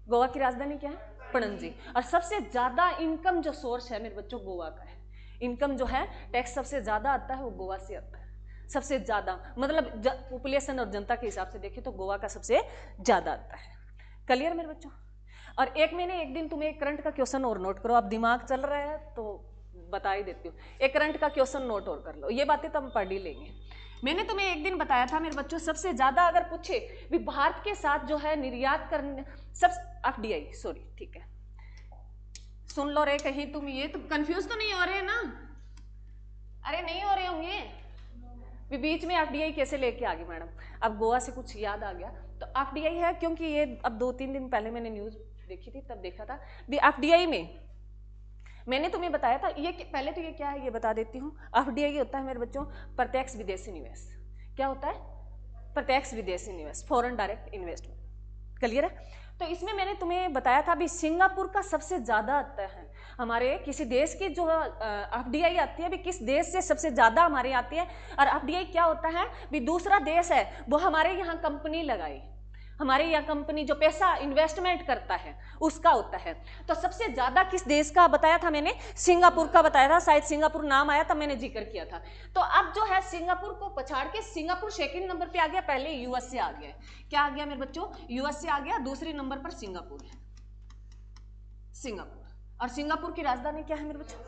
गोवा की राजधानी क्या है, पणजी। और सबसे ज्यादा इनकम जो सोर्स है मेरे बच्चों गोवा का है, इनकम जो है टैक्स सबसे ज्यादा आता है वो गोवा से आता है, सबसे ज्यादा, मतलब पॉपुलेशन और जनता के हिसाब से देखें तो गोवा का सबसे ज्यादा आता है। क्लियर मेरे बच्चों। और एक दिन तुम्हें करंट का क्वेश्चन और नोट करो, अब दिमाग चल रहा है तो बता ही देती हूँ, एक करंट का क्वेश्चन नोट और कर लो, ये बातें तो हम पढ़ ही लेंगे। मैंने तुम्हें एक दिन बताया था मेरे बच्चों, सबसे ज्यादा अगर पूछे भी भारत के साथ जो है निर्यात करने सब एफडीआई, सॉरी ठीक है, सुन लो रे कहीं तुम ये तो कंफ्यूज तो नहीं हो रहे ना, अरे नहीं हो रहे होंगे भी बीच में एफडीआई कैसे लेके आ गई मैडम। अब गोवा से कुछ याद आ गया तो एफडीआई है, क्योंकि ये अब 2-3 दिन पहले मैंने न्यूज देखी थी तब देखा था भी एफडीआई में मैंने तुम्हें बताया था। ये पहले तो ये क्या है ये बता देती हूँ। एफडीआई होता है मेरे बच्चों प्रत्यक्ष विदेशी निवेश। क्या होता है, प्रत्यक्ष विदेशी निवेश, फॉरेन डायरेक्ट इन्वेस्टमेंट। क्लियर है। तो इसमें मैंने तुम्हें बताया था भी सिंगापुर का सबसे ज्यादा आता है, हमारे किसी देश की जो एफडीआई आती है भी किस देश से सबसे ज्यादा हमारे आती है। और एफडीआई क्या होता है भी दूसरा देश है वो हमारे यहाँ कंपनी लगाई, हमारे यहाँ कंपनी जो पैसा इन्वेस्टमेंट करता है उसका होता है। तो सबसे ज्यादा किस देश का बताया था मैंने, सिंगापुर का बताया था, शायद सिंगापुर नाम आया था मैंने जिक्र किया था। तो अब जो है सिंगापुर को पछाड़ के सिंगापुर सेकंड नंबर पे आ गया, पहले यूएस से आ गया। क्या आ गया मेरे बच्चों, यूएस से आ गया, दूसरे नंबर पर सिंगापुर है, सिंगापुर। और सिंगापुर की राजधानी क्या है मेरे बच्चों,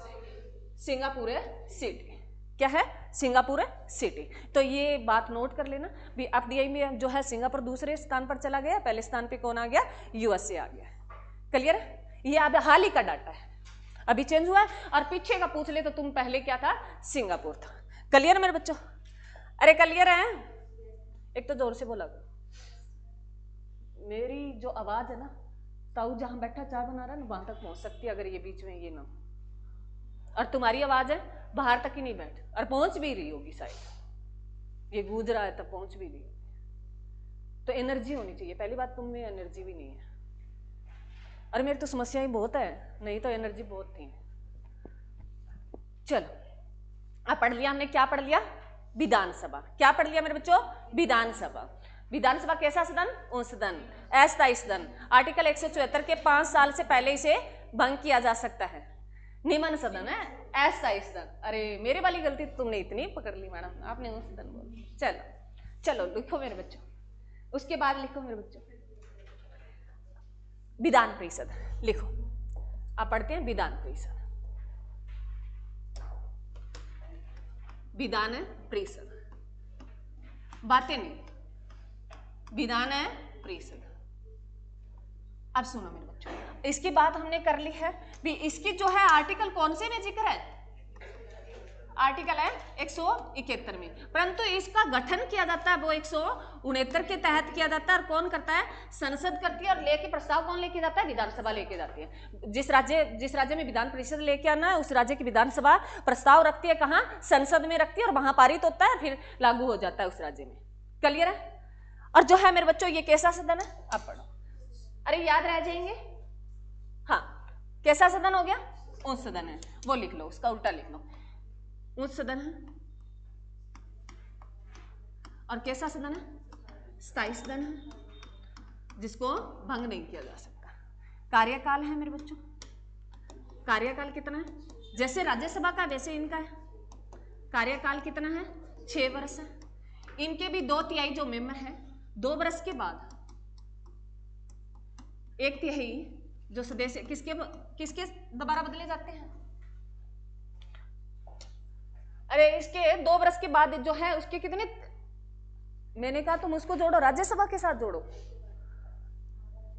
सिंगापुर है सिटी। क्या है, सिंगापुर है सिटी। तो ये बात नोट कर लेना भी एफडीआई में जो है सिंगापुर दूसरे स्थान पर चला गया, पहले स्थान पे कौन आ गया, यूएसए आ गया। क्लियर है। ये अब हाल ही का डाटा है, अभी चेंज हुआ है। और पीछे का पूछ ले तो तुम पहले क्या था, सिंगापुर था। क्लियर मेरे बच्चों, अरे क्लियर है। एक तो जोर से बोला, मेरी जो आवाज है ना ताऊ जहां बैठा चाय बना रहा है ना वहां तक पहुंच सकती है, अगर ये बीच में ये ना, और तुम्हारी आवाज है बाहर तक ही नहीं बैठ, और पहुंच भी रही होगी शायद, ये गूंज रहा है तब पहुंच भी रही होगी। तो एनर्जी होनी चाहिए, पहली बात तुम में एनर्जी भी नहीं है। अरे मेरी तो समस्याएं बहुत है, नहीं तो एनर्जी बहुत थी। चलो अब पढ़ लिया हमने, क्या पढ़ लिया, विधानसभा। क्या पढ़ लिया मेरे बच्चों, विधानसभा। विधानसभा कैसा सदन, सदन, अस्थायी सदन। आर्टिकल 174 के 5 साल से पहले इसे भंग किया जा सकता है। निम्न सदन है, अस्थायी सदन। अरे मेरे वाली गलती तुमने इतनी पकड़ ली मैडम, आपने सदन बोल। चलो चलो लिखो मेरे बच्चों, उसके बाद लिखो मेरे बच्चों विधान परिषद लिखो। आप पढ़ते हैं विधान परिषद, विधान परिषद, बातें नहीं, विधान है परिषद। अब सुनो मेरे बच्चों, इसकी बात हमने कर ली है भी इसकी जो है आर्टिकल कौन से में जिक्र है, आर्टिकल है 171 में, परंतु इसका गठन किया जाता है वो 169 के तहत किया जाता है। और कौन करता है, संसद करती है। और लेके प्रस्ताव कौन लेके जाता है, विधानसभा लेके जाती है। जिस राज्य में विधान परिषद लेके आना है उस राज्य की विधानसभा प्रस्ताव रखती है, कहाँ, संसद में रखती है, और वहां पारित होता है, फिर लागू हो जाता है उस राज्य में। क्लियर है। और जो है मेरे बच्चों ये कैसा सदन है, आप पढ़ो, अरे याद रह जाएंगे। हाँ, कैसा सदन हो गया, उच्च सदन है, वो लिख लो, उसका उल्टा लिख लो, उच्च सदन है। और कैसा सदन है, स्थायी सदन है, जिसको भंग नहीं किया जा सकता। कार्यकाल है मेरे बच्चों कार्यकाल कितना है? जैसे राज्यसभा का वैसे इनका है। कार्यकाल कितना है? 6 वर्ष है। इनके भी 2/3 जो मेंबर है 2 वर्ष के बाद 1/3 जो सदस्य किसके दोबारा बदले जाते हैं। अरे इसके 2 वर्ष के बाद जो है उसके कितने, मैंने कहा तुम उसको जोड़ो, राज्यसभा के साथ जोड़ो।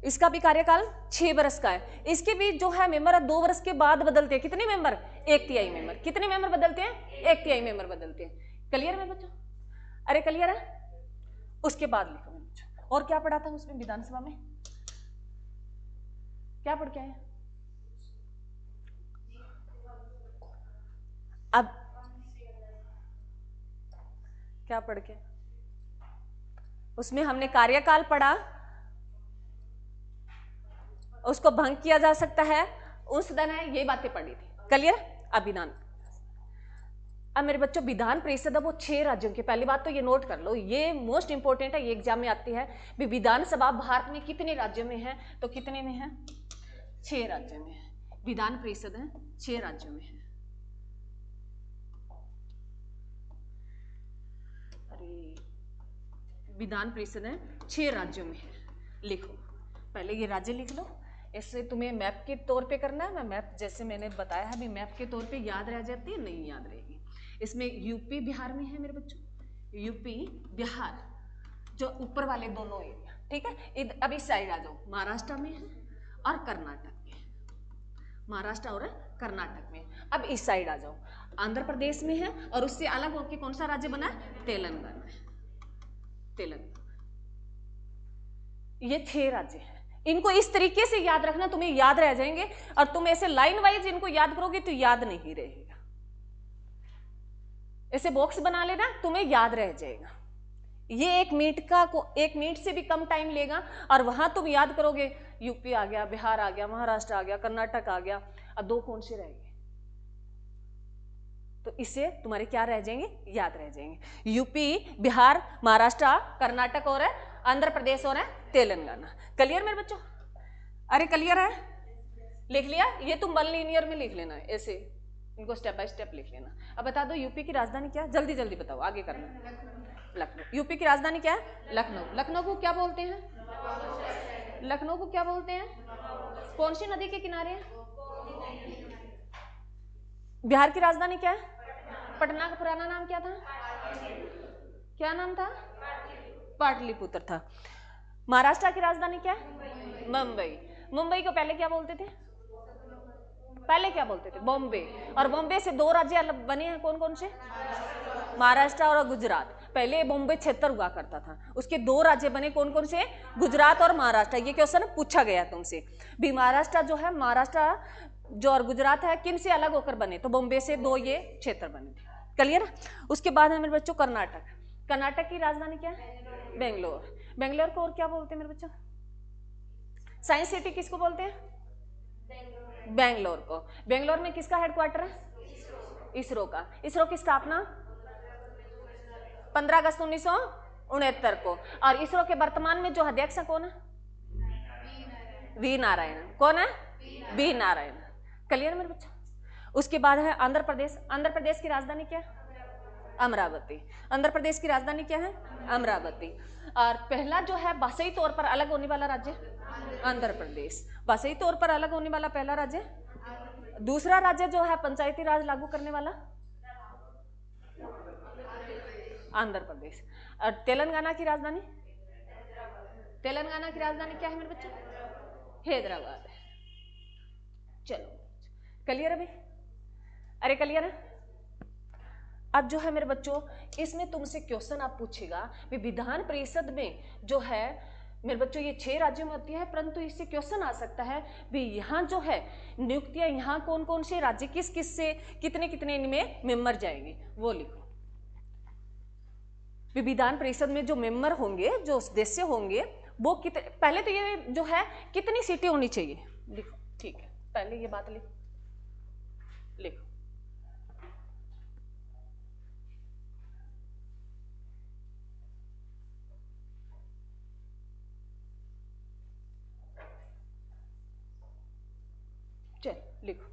इसका भी कार्यकाल 6 वर्ष का है। इसके भी जो है मेंबर 2 वर्ष के बाद बदलते हैं। कितने मेंबर? 1/3 मेंबर। कितने मेंबर बदलते हैं? 1/3 मेंबर बदलते हैं। क्लियर है बच्चों? अरे क्लियर है? उसके बाद लिखो बच्चों, और क्या पढ़ा था उसमें विधानसभा में? क्या पढ़ के आए? अब क्या पढ़ के? उसमें हमने कार्यकाल पढ़ा, उसको भंग किया जा सकता है, उस दिन है, ये बातें पढ़ी थी। क्लियर? अब विधान, अब मेरे बच्चों विधान परिषद, अब वो 6 राज्यों की, पहली बात तो ये नोट कर लो, ये मोस्ट इंपोर्टेंट है, ये एग्जाम में आती है। विधानसभा भारत में कितने राज्यों में है? तो कितने में है? 6 राज्यों में है। विधान परिषद है 6 राज्यों में है। अरे विधान परिषद है 6 राज्यों में है। लिखो, पहले ये राज्य लिख लो। ऐसे तुम्हें मैप के तौर पे करना है। मैं मैप जैसे मैंने बताया है, अभी मैप के तौर पे याद रह जाती है, नहीं याद रहेगी। इसमें यूपी बिहार में है मेरे बच्चों, यूपी बिहार जो ऊपर वाले दोनों एरिया, ठीक है। अब इस साइड आ जाओ, महाराष्ट्र में है और कर्नाटक में, महाराष्ट्र और कर्नाटक में। अब इस साइड आ जाओ, आंध्र प्रदेश में है और उससे अलग होकर कौन सा राज्य बना है? तेलंगाना। तेलंगाना, ये 6 राज्य हैं। इनको इस तरीके से याद रखना, तुम्हें याद रह जाएंगे। और तुम ऐसे लाइन वाइज इनको याद करोगे तो याद नहीं रहेगा। ऐसे बॉक्स बना लेना, तुम्हें याद रह जाएगा। ये 1 मिनट से भी कम टाइम लेगा। और वहां तुम याद करोगे, यूपी आ गया, बिहार आ गया, महाराष्ट्र आ गया, कर्नाटक आ गया, अब 2 कौन से रह गए? तो इससे तुम्हारे क्या रह जाएंगे? याद रह जाएंगे। यूपी बिहार महाराष्ट्र कर्नाटक और आंध्र प्रदेश और तेलंगाना। क्लियर मेरे बच्चों? अरे क्लियर है? लिख लिया? ये तुम 1 लीनियर में लिख लेना, ऐसे इनको स्टेप बाय स्टेप लिख लेना। अब बता दो यूपी की राजधानी क्या है? जल्दी जल्दी बताओ, आगे करना। लखनऊ। यूपी की राजधानी क्या है? लखनऊ। लखनऊ को क्या बोलते हैं? लखनऊ को क्या बोलते हैं? कौन सी नदी के किनारे है? बिहार की राजधानी क्या है? पटना का पुराना नाम क्या था? क्या नाम था? पाटलिपुत्र था। महाराष्ट्र की राजधानी क्या है? मुंबई। मुंबई को पहले क्या बोलते थे? पहले क्या बोलते थे? बॉम्बे। और बॉम्बे से 2 राज्य अलग बने हैं, कौन कौन से? महाराष्ट्र और गुजरात। पहले बॉम्बे क्षेत्र हुआ करता था, उसके 2 राज्य बने, कौन कौन से? गुजरात और महाराष्ट्र। ये क्वेश्चन पूछा गया तुमसे भी। महाराष्ट्र जो है, महाराष्ट्र जो और गुजरात है, किन से अलग होकर बने? तो बॉम्बे से 2 ये क्षेत्र बने थे। क्लियर? उसके बाद है मेरे बच्चों कर्नाटक। कर्नाटक की राजधानी क्या है? बेंगलोर। बेंगलोर को और क्या बोलते हैं मेरे बच्चों? साइंस सिटी किसको बोलते हैं? बेंगलोर को। बेंगलोर में किसका हेडक्वार्टर है? इसरो का। इसरो की स्थापना 15 अगस्त 1969 को। और इसरो के वर्तमान में जो अध्यक्ष है कौन है? वी नारायण। कौन है? वी नारायण। क्लियर मेरे बच्चों? उसके बाद है आंध्र प्रदेश। आंध्र प्रदेश की राजधानी क्या है? अमरावती। आंध्र प्रदेश की राजधानी क्या है? अमरावती। और पहला जो है भाषाई तौर पर अलग होने वाला राज्य आंध्र प्रदेश। भाषाई तौर पर अलग होने वाला पहला राज्य। दूसरा राज्य जो है पंचायती राज लागू करने वाला आंध्र प्रदेश। और तेलंगाना की राजधानी? तेलंगाना की राजधानी क्या है मेरे बच्चों? हैदराबाद। चलो क्लियर है भाई? अरे क्लियर है? अब जो है मेरे बच्चों, इसमें तुमसे क्वेश्चन आप पूछेगा कि विधान परिषद में जो है मेरे बच्चों ये 6 राज्यों में होती है, परंतु इससे क्वेश्चन आ सकता है भी यहाँ जो है नियुक्तियां, यहाँ कौन कौन से राज्य किस किस से कितने कितने इनमें मेंबर जाएंगे, वो लिखो। विधान परिषद में जो मेंबर होंगे, जो सदस्य होंगे, वो कितने, पहले तो ये जो है कितनी सीटें होनी चाहिए लिखो। ठीक है, पहले ये बात लिखो। चल लिखो।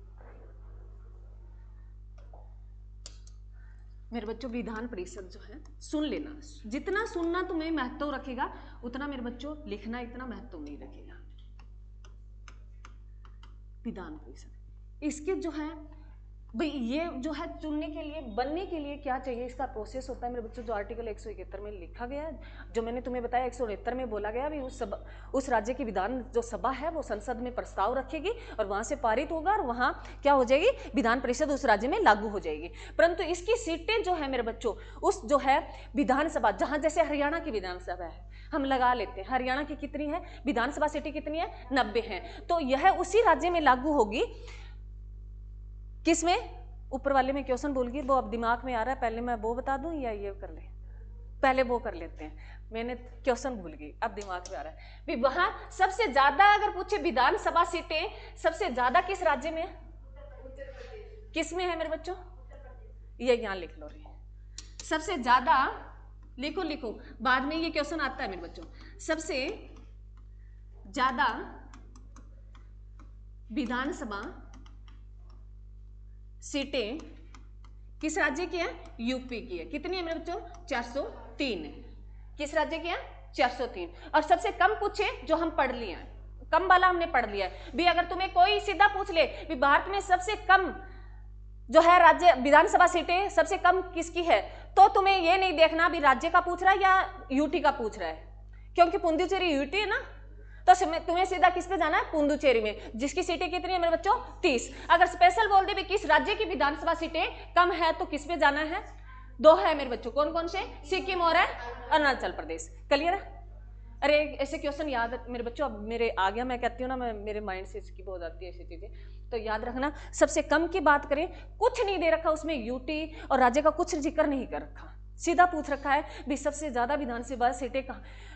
मेरे बच्चों विधान परिषद जो है, सुन लेना, जितना सुनना तुम्हें महत्व रखेगा उतना मेरे बच्चों लिखना इतना महत्व नहीं रखेगा। विधान परिषद, इसके जो है भाई ये जो है चुनने के लिए, बनने के लिए क्या चाहिए, इसका प्रोसेस होता है मेरे बच्चों, जो आर्टिकल 171 में लिखा गया है, जो मैंने तुम्हें बताया 169 में बोला गया भी उस राज्य की विधान जो सभा है वो संसद में प्रस्ताव रखेगी और वहां से पारित होगा और वहां क्या हो जाएगी, विधान परिषद उस राज्य में लागू हो जाएगी। परंतु इसकी सीटें जो है मेरे बच्चों, उस जो है विधानसभा, जहां जैसे हरियाणा की विधानसभा है, हम लगा लेते हैं हरियाणा की कितनी है विधानसभा सीटें, कितनी है 90 है, तो यह उसी राज्य में लागू होगी। किसमें, ऊपर वाले में क्वेश्चन भूल गई, वो अब दिमाग में आ रहा है, पहले मैं वो बता दूं या ये कर ले, पहले वो कर लेते हैं, मैंने क्वेश्चन भूल गई, अब दिमाग में आ रहा है भी। वहां सबसे ज्यादा अगर पूछे विधानसभा सीटें सबसे ज्यादा किस राज्य में, किस में है मेरे बच्चों, ये यहां लिख लो रे, सबसे ज्यादा लिखो लिखो, बाद में ये क्वेश्चन आता है मेरे बच्चों। सबसे ज्यादा विधानसभा सीटें किस राज्य की है, यूपी की है। कितनी है मेरे बच्चों, 403 है। किस राज्य की है, 403। और सबसे कम पूछे जो हम पढ़ लिए हैं, कम वाला हमने पढ़ लिया है भी। अगर तुम्हें कोई सीधा पूछ ले भी भारत में सबसे कम जो है राज्य विधानसभा सीटें सबसे कम किसकी है, तो तुम्हें ये नहीं देखना भी राज्य का पूछ रहा है या यूटी का पूछ रहा है, क्योंकि पुडुचेरी यूटी है ना, तो तुम्हें सीधा किस पे जाना है, पुडुचेरी में, जिसकी सीटें कितनी है मेरे बच्चों, 30। अगर स्पेशल बोल दे भी किस राज्य की विधानसभा सीटें कम है तो किस पे जाना है, 2 है मेरे बच्चों, कौन कौन से, सिक्किम और अरुणाचल प्रदेश। क्लियर है। अरे ऐसे क्वेश्चन याद मेरे बच्चों, अब मेरे आ गया, मैं कहती हूँ ना, मैं मेरे माइंड से इसकी हो जाती है ऐसी चीजें, तो याद रखना। सबसे कम की बात करें, कुछ नहीं दे रखा उसमें, यूटी और राज्य का कुछ जिक्र नहीं कर रखा, सीधा पूछ रखा है भी सबसे ज्यादा विधानसभा सीटें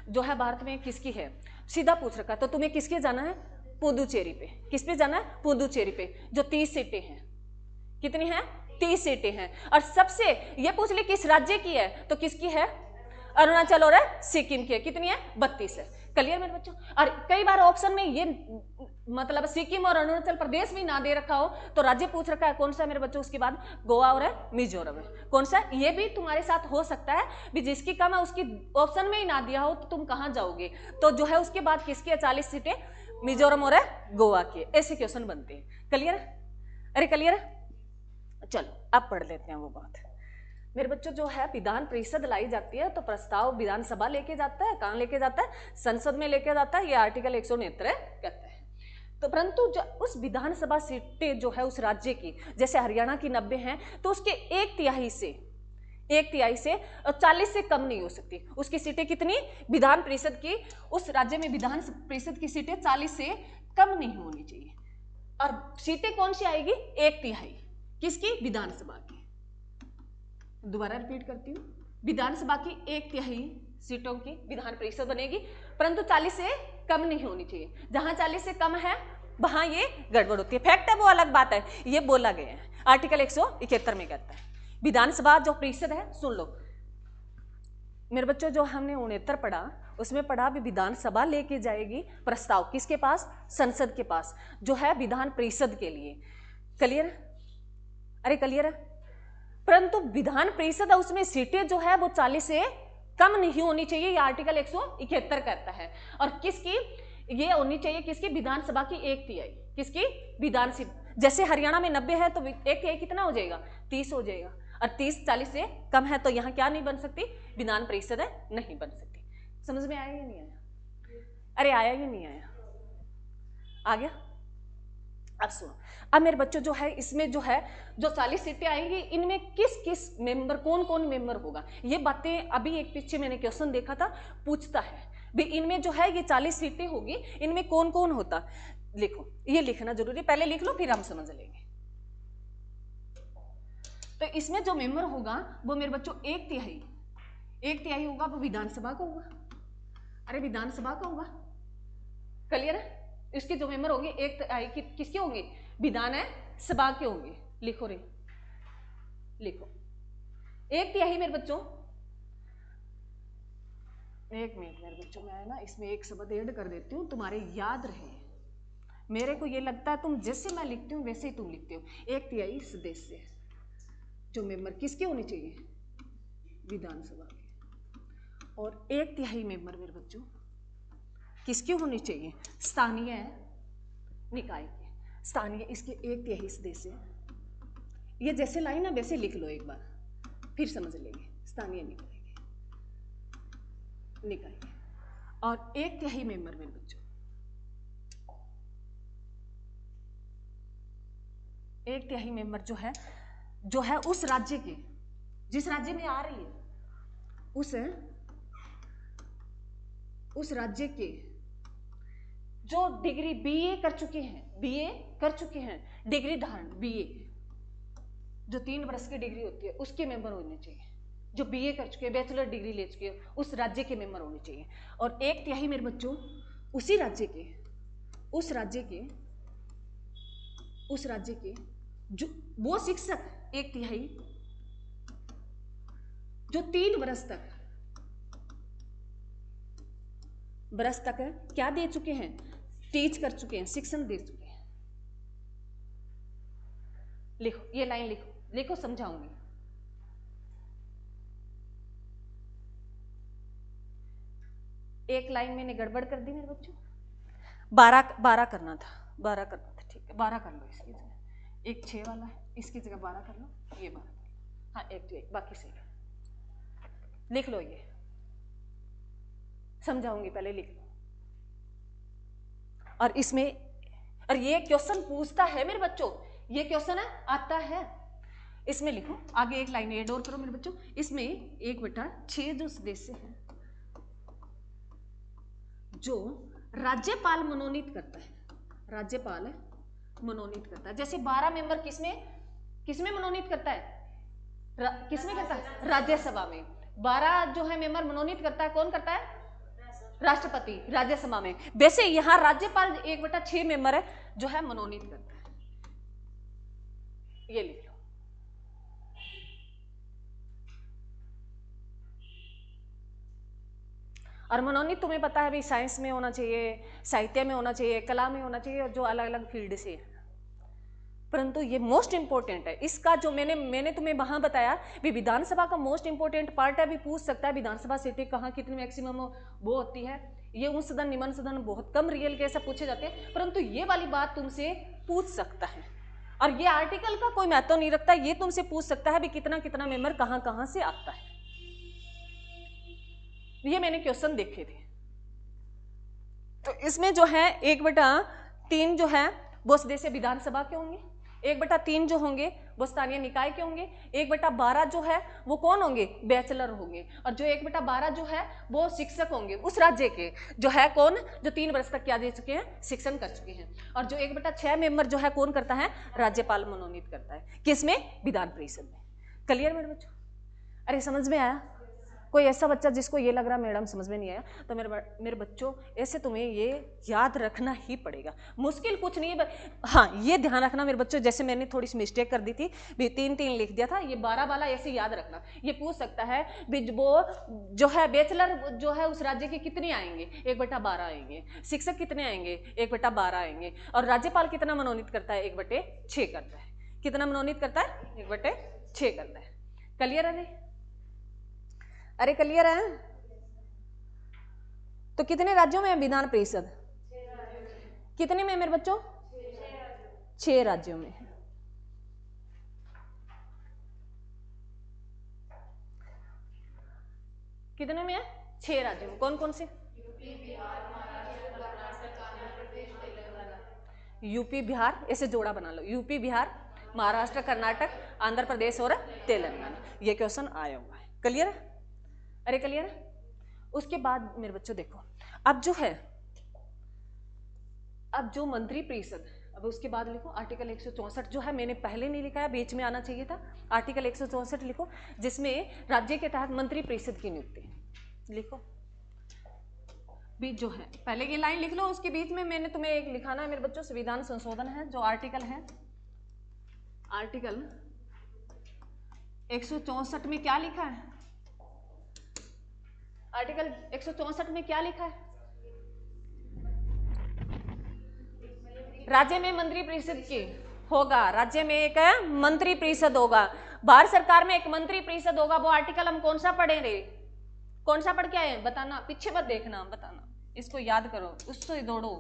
जो है भारत में किसकी है, सीधा पूछ रखा है। तो तुम्हें किसके जाना है, पुडुचेरी पे। किस पे जाना है, पुडुचेरी पे, जो 30 सीटें हैं। कितनी है, 30 सीटें हैं। और सबसे ये पूछ ले किस राज्य की है, तो किसकी है, अरुणाचल और सिक्किम की है। कितनी है, 32 है। क्लियर मेरे बच्चों। और कई बार ऑप्शन में ये मतलब सिक्किम और अरुणाचल प्रदेश भी ना दे रखा हो तो राज्य पूछ रखा है कौन सा मेरे बच्चों, उसके बाद गोवा और मिजोरम है, कौन सा, ये भी तुम्हारे साथ हो सकता है भी। जिसकी कम है उसकी ऑप्शन में ही ना दिया हो तो तुम कहां जाओगे, तो जो है उसके बाद किसकी है, 40 सीटें मिजोरम और गोवा की, ऐसे क्वेश्चन बनते हैं। क्लियर है, अरे क्लियर है। चलो अब पढ़ लेते हैं वो बात। मेरे बच्चों जो है विधान परिषद लाई जाती है तो प्रस्ताव विधानसभा लेके जाता है, कहां लेके जाता है, संसद में लेके जाता है, ये आर्टिकल 169 कहता है। तो परंतु जो उस विधानसभा सीटें जो है उस राज्य की, जैसे हरियाणा की 90 हैं, तो उसके 1/3 से और 40 से कम नहीं हो सकती उसकी सीटें। कितनी, विधान परिषद की, उस राज्य में विधान परिषद की सीटें 40 से कम नहीं होनी चाहिए। और सीटें कौन सी आएगी, 1/3 किसकी, विधानसभा की। दोबारा रिपीट करती हूँ, विधानसभा की 1/3 सीटों की विधान परिषद बनेगी, परंतु 40 से कम नहीं होनी चाहिए। जहां 40 से कम है वहां ये गड़बड़ होती है। फैक्ट है वो अलग बात है, ये बोला गया है, आर्टिकल 171 में कहता है। विधानसभा जो परिषद है, सुन लो मेरे बच्चों, जो हमने 69 पढ़ा उसमें पढ़ा भी विधानसभा लेके जाएगी प्रस्ताव किसके पास, संसद के पास, जो है विधान परिषद के लिए। क्लियर, अरे क्लियर है। परंतु विधान परिषद है उसमें सीटें जो है वो 40 से कम नहीं होनी चाहिए, ये आर्टिकल 171 कहता है। और किसकी, ये होनी चाहिए किसकी, विधानसभा की 1/3, किसकी, विधानसभा। जैसे हरियाणा में 90 है तो 1/3 कितना हो जाएगा, 30 हो जाएगा। और 30 40 से कम है तो यहाँ क्या नहीं बन सकती, विधान परिषद है, नहीं बन सकती। समझ में आया या नहीं आया, अरे आया या नहीं आया, आ गया। अब सुनो, अब मेरे बच्चों जो है इसमें जो है जो 40 सीटें आएंगी, इनमें किस किस मेंबर, कौन कौन मेंबर होगा, ये बातें अभी एक पीछे मैंने क्वेश्चन देखा था, पूछता है भी इनमें जो है ये 40 सीटें होगी, इनमें कौन कौन होता। लिखो, ये लिखना जरूरी, पहले लिख लो फिर हम समझ लेंगे। तो इसमें जो मेंबर होगा वो मेरे बच्चों 1/3 होगा, वो विधानसभा का होगा। अरे विधानसभा का होगा, क्लियर है। इसके जो मेंबर होंगे 1/3 किसके होंगे, विधान है सभा के होंगे। लिखो रे, लिखो 1/3 मेरे बच्चों। एक मिनट मेरे बच्चों, मैं ना इसमें एक शब्द ऐड कर देती हूँ तुम्हारे याद रहे। मेरे को ये लगता है तुम जैसे मैं लिखती हूँ वैसे ही तुम लिखते हो। 1/3 सदस्य जो मेंबर किसके होने चाहिए, विधानसभा के, और 1/3 मेंबर मेरे बच्चों किसके होने चाहिए, स्थानीय निकाय के। स्थानीय इसके 1/3 सदस्य, ये जैसे लाइन ना वैसे लिख लो एक बार, फिर समझ लेंगे। स्थानीय निकाय के और 1/3 मेंबर मेरे बच्चों, 1/3 मेंबर जो है उस राज्य के, जिस राज्य में आ रही है उस राज्य के जो डिग्री बीए कर चुके हैं, डिग्री धारण बीए जो 3 वर्ष की डिग्री होती है उसके मेंबर होने चाहिए। जो बीए कर चुके हैं, बैचलर डिग्री ले चुके हैं, उस राज्य के मेंबर होने चाहिए। और 1/3 मेरे बच्चों उस राज्य के जो वो शिक्षक 1/3 जो 3 वर्ष तक क्या दे चुके हैं, टीच कर चुके हैं, शिक्षण दे चुके हैं। लिखो, ये लाइन लिखो, समझाऊंगी। एक लाइन मैंने गड़बड़ कर दी मेरे बच्चों, 12 करना था, 12 करना था, ठीक है 12 कर लो इसकी जगह, एक 6 वाला है इसकी जगह 12 कर लो, ये 12 कर लो, हाँ 1 बाकी सही है। लिख लो, ये समझाऊंगी, पहले लिख लो। और इसमें और ये क्वेश्चन पूछता है मेरे बच्चों, ये क्वेश्चन आता है। इसमें लिखो आगे एक लाइन ऐड और करो मेरे बच्चों, इसमें 1/6 जो सदस्य हैं जो राज्यपाल मनोनीत करता है, राज्यपाल मनोनीत करता है। जैसे 12 मेंबर किसमें मनोनीत करता है, किसमें करता है, राज्यसभा में। 12 जो है मेंबर मनोनीत करता है, कौन करता है, राष्ट्रपति राज्यसभा में। वैसे यहां राज्यपाल 1/6 मेंबर है जो है मनोनीत करता है, ये लिख लो। और मनोनीत तुम्हें पता है भी साइंस में होना चाहिए, साहित्य में होना चाहिए, कला में होना चाहिए, जो अलग अलग फील्ड से है। परंतु ये मोस्ट इंपॉर्टेंट है इसका, जो मैंने तुम्हें वहां बताया भी विधानसभा का मोस्ट इंपॉर्टेंट पार्ट है। भी पूछ सकता है विधानसभा सीटें कहाँ कितनी मैक्सिमम वो होती है। ये उन सदन निम्न सदन बहुत कम रियल के सब पूछे जाते हैं, परंतु ये वाली बात तुमसे पूछ सकता है। और ये आर्टिकल का कोई महत्व नहीं रखता, ये तुमसे पूछ सकता है भी कितना कितना मेंबर कहाँ कहाँ से आता है। ये मैंने क्वेश्चन देखे थे। तो इसमें जो है 1/3 जो है वो सदस्य विधानसभा के होंगे, 1/3 जो होंगे वो स्थानीय निकाय के होंगे, 1/12 जो है वो कौन होंगे, बैचलर होंगे, और जो 1/12 जो है वो शिक्षक होंगे उस राज्य के, जो है कौन, जो 3 वर्ष तक क्या दे चुके हैं, शिक्षण कर चुके हैं। और जो 1/6 मेंबर जो है कौन करता है, राज्यपाल मनोनीत करता है, किसमें, विधान परिषद में। क्लियर मेरे बच्चों, अरे समझ में आया? कोई ऐसा बच्चा जिसको ये लग रहा मैडम समझ में नहीं आया, तो मेरे बच्चों ऐसे तुम्हें ये याद रखना ही पड़ेगा, मुश्किल कुछ नहीं है। हाँ ये ध्यान रखना मेरे बच्चों, जैसे मैंने थोड़ी सी मिस्टेक कर दी थी भी 3 लिख दिया था, ये 12 वाला ऐसे याद रखना। ये पूछ सकता है भी वो जो है बैचलर जो है उस राज्य के कितने आएंगे, 1/12 आएंगे, शिक्षक कितने आएंगे, 1/12 आएंगे, और राज्यपाल कितना मनोनीत करता है, 1/6 करता है। कितना मनोनीत करता है, 1/6 करता है। क्लियर है? अरे क्लियर है? तो कितने राज्यों में है विधान परिषद, कितने में मेरे बच्चों, 6 राज्यों में है। कितने में है, 6 राज्यों में। कौन कौन से, यूपी बिहार, ऐसे जोड़ा बना लो, यूपी बिहार महाराष्ट्र कर्नाटक आंध्र प्रदेश और तेलंगाना। ये क्वेश्चन आया हुआ है। क्लियर है? अरे क्लियर है? उसके बाद मेरे बच्चों देखो, अब जो मंत्री परिषद, अब उसके बाद लिखो आर्टिकल 164 जो है, मैंने पहले नहीं लिखा है, बीच में आना चाहिए था। आर्टिकल 164 लिखो, जिसमें राज्य के तहत मंत्री परिषद की नियुक्ति लिखो। बीच जो है, पहले ये लाइन लिख लो, उसके बीच में मैंने तुम्हें एक लिखाना है मेरे बच्चों, संविधान संशोधन है जो आर्टिकल है, आर्टिकल 164 में क्या लिखा है, आर्टिकल 164 में क्या लिखा है, राज्य में मंत्री परिषद की होगा, राज्य में एक मंत्री परिषद होगा। भारत सरकार में एक मंत्री परिषद होगा, वो आर्टिकल हम कौन सा पढ़े रे, कौन सा पढ़ के आए बताना, पीछे मत देखना, बताना, इसको याद करो, उससे दौड़ो।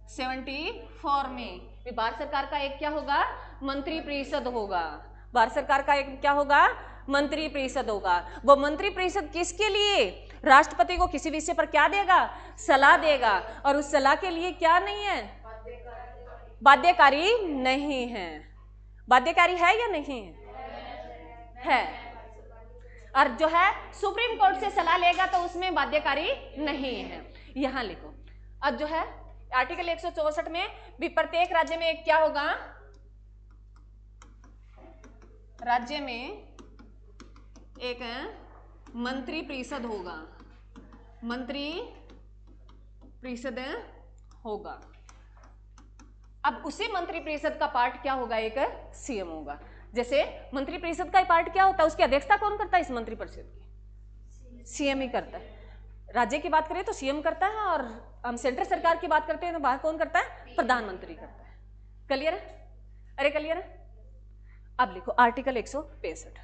74 में भारत सरकार का एक क्या होगा, मंत्री परिषद होगा। भारत सरकार का एक क्या होगा, मंत्री परिषद होगा। वो मंत्री परिषद किसके लिए, राष्ट्रपति को किसी विषय पर क्या देगा, सलाह देगा, और उस सलाह के लिए क्या नहीं है, बाध्यकारी नहीं है। बाध्यकारी है या नहीं है? और जो है सुप्रीम कोर्ट से सलाह लेगा तो उसमें बाध्यकारी नहीं है। यहां लिखो। अब जो है आर्टिकल 164 में भी प्रत्येक राज्य में एक क्या होगा, राज्य में एक मंत्री परिषद होगा, मंत्री परिषद होगा। अब उसी मंत्री परिषद का पार्ट क्या होगा, एक सीएम होगा। जैसे मंत्री परिषद का पार्ट क्या होता है, उसकी अध्यक्षता कौन करता है, इस मंत्री परिषद की सीएम ही करता है। राज्य की बात करें तो सीएम करता है, और हम सेंट्रल सरकार की बात करते हैं तो बाहर कौन करता है, प्रधानमंत्री करता है। क्लियर है? अरे क्लियर है? अब लिखो आर्टिकल 165,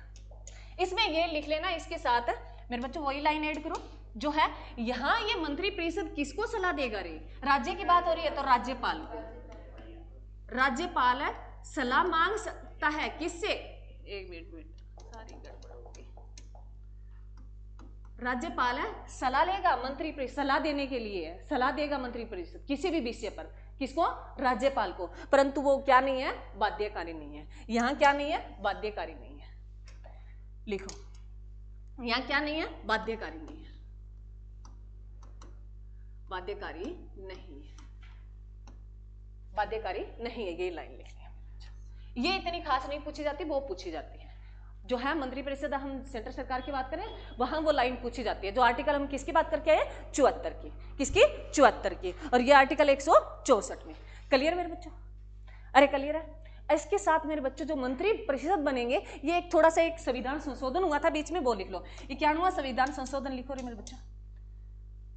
इसमें ये लिख लेना, इसके साथ मेरे बच्चों वही लाइन ऐड करो जो है यहां, ये मंत्री परिषद किसको सलाह देगा रे, राज्य की बात हो रही है तो राज्यपाल को। राज्यपाल सलाह मांग सकता है किससे, एक मिनट सारी गड़बड़ हो गई। राज्यपाल सलाह लेगा मंत्री परिषद, सलाह देने के लिए सलाह देगा मंत्री परिषद किसी भी विषय पर, किसको, राज्यपाल को, परंतु वो क्या नहीं है, बाध्यकारी नहीं है। यहां क्या नहीं है, बाध्यकारी नहीं है। लिखो यहां क्या नहीं है, बाध्यकारी नहीं है, बाध्यकारी नहीं है, बाध्यकारी नहीं है, ये लाइन लिखनी है। ये इतनी खास नहीं पूछी जाती, वो पूछी जाती है। जो है मंत्री परिषद, हम सेंट्रल सरकार की बात करें वहां वो लाइन पूछी जाती है। जो आर्टिकल हम किसकी बात करके आए, 74 की, किसकी, 74 की, और ये आर्टिकल 164 में। क्लियर मेरे बच्चों? अरे क्लियर है? इसके साथ मेरे बच्चों जो मंत्री परिषद बनेंगे, ये एक थोड़ा सा एक संविधान संशोधन हुआ था बीच में, वो लिख लो। 91वां संविधान संशोधन लिखो रे मेरे बच्चों,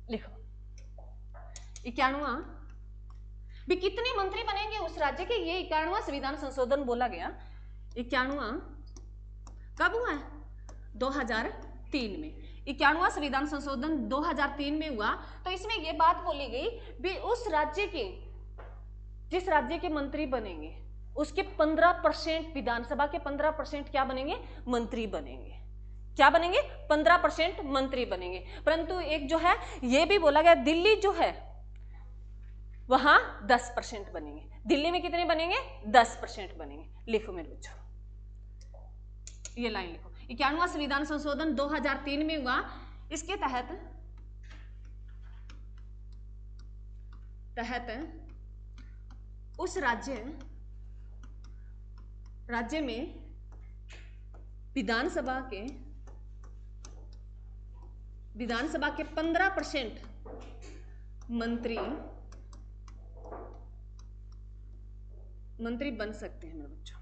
लिखो 91वां। भी कितने मंत्री बनेंगे उस राज्य के, ये 91वां संविधान संशोधन बोला गया। 91वां कब हुआ है, 2003 में। 91वां संविधान संशोधन 2003 में हुआ, तो इसमें यह बात बोली गई भी उस राज्य के, जिस राज्य के मंत्री बनेंगे उसके 15% विधानसभा के 15% क्या बनेंगे, मंत्री बनेंगे। क्या बनेंगे, 15% मंत्री बनेंगे। परंतु एक जो है यह भी बोला गया, दिल्ली जो है वहां 10% बनेंगे। दिल्ली में कितने बनेंगे, 10% बनेंगे। लिखो मेरे बच्चों, ये लाइन लिखो। 91वां संविधान संशोधन 2003 में हुआ। इसके तहत उस राज्य में विधानसभा के 15% मंत्री बन सकते हैं मेरे बच्चों,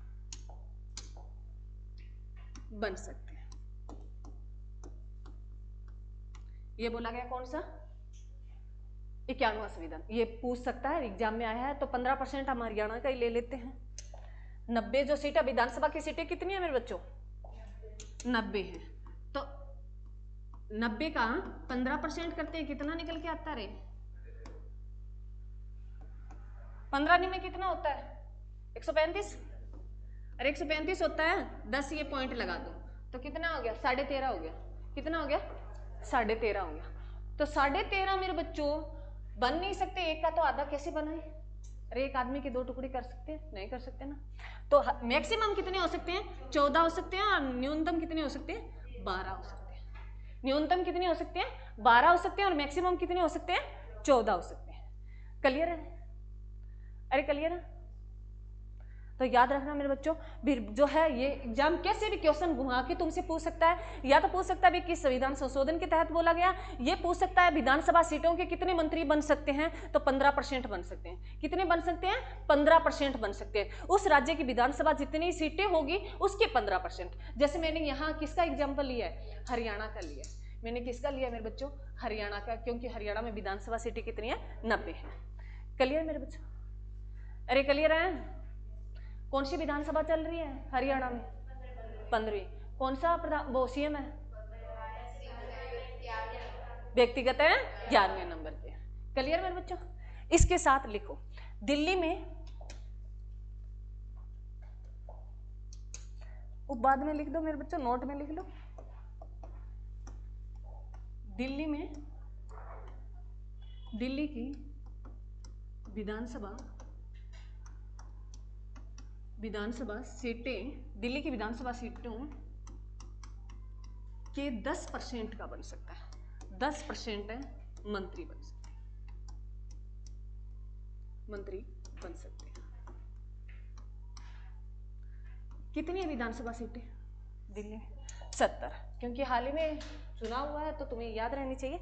बन सकते हैं। ये बोला गया कौन सा, 91वां संविधान। ये पूछ सकता है, एग्जाम में आया है, तो 15% हम हरियाणा का ही ले लेते हैं। 90 जो सीटें विधानसभा की सीटें कितनी है मेरे बच्चों, 90 है। तो 90 का 15% करते हैं, कितना निकल के आता रे, 15 में कितना होता है, 135। अरे 135 होता है, 10 ये पॉइंट लगा दो तो कितना हो गया, 13.5 हो गया। कितना हो गया, 13.5 हो गया। तो 13.5 मेरे बच्चों बन नहीं सकते, एक का तो आधा कैसे बनाए। अरे एक आदमी के 2 टुकड़े कर सकते हैं, नहीं कर सकते ना। तो मैक्सिमम कितने हो सकते हैं, 14 हो सकते हैं, और न्यूनतम कितने हो सकते हैं, 12 हो सकते हैं। न्यूनतम कितने हो सकते हैं, 12 हो सकते हैं, और मैक्सिमम कितने हो सकते हैं, 14 हो सकते हैं। क्लियर है? अरे क्लियर है? तो याद रखना मेरे बच्चों, जो है ये एग्जाम कैसे भी क्वेश्चन घुमा के तुमसे पूछ सकता है। या तो पूछ सकता है कि किस संविधान संशोधन के तहत बोला गया, ये पूछ सकता है विधानसभा सीटों के कितने मंत्री बन सकते हैं, तो 15% बन सकते हैं। कितने बन सकते हैं, 15% बन सकते हैं। उस राज्य की विधानसभा जितनी सीटें होगी उसके 15%। जैसे मैंने यहाँ किसका एग्जाम्पल लिया है, हरियाणा का लिया है। मैंने किसका लिया मेरे बच्चों, हरियाणा का, क्योंकि हरियाणा में विधानसभा सीटें कितनी है, 90 है। क्लियर मेरे बच्चों? अरे क्लियर है? कौन सी विधानसभा चल रही है हरियाणा में, 15वीं। कौन सा वो सीएम है? व्यक्तिगत है 11वें नंबर पे। क्लियर मेरे बच्चों? इसके साथ लिखो दिल्ली में, वो बाद में लिख दो मेरे बच्चों, नोट में लिख लो। दिल्ली में, दिल्ली की विधानसभा सीटें, दिल्ली की विधानसभा सीटों के 10% का बन सकता है, 10% है मंत्री बन सकते हैं, मंत्री बन सकते हैं। कितनी है विधानसभा सीटें दिल्ली में? 70, क्योंकि हाल ही में चुनाव हुआ है तो तुम्हें याद रहनी चाहिए।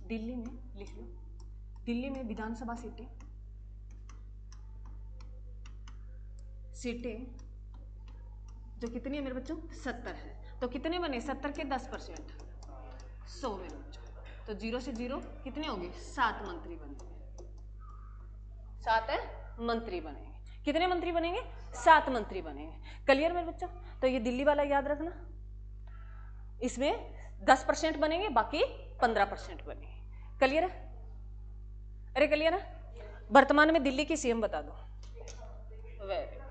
दिल्ली में लिख लो, दिल्ली में विधानसभा सीटें जो कितनी है मेरे बच्चों? 70 है। तो कितने बने? 70 के 10%, 100 मेरे बच्चों। तो 0 से 0 कितने होंगे? 7 मंत्री बनेंगे, 7 है मंत्री बनेंगे। कितने मंत्री बनेंगे? 7 मंत्री बनेंगे। क्लियर मेरे बच्चों? तो ये दिल्ली वाला याद रखना, इसमें 10% बनेंगे, बाकी 15% बनेंगे। क्लियर है? अरे क्लियर है? वर्तमान में दिल्ली की सीएम बता दो। Very good.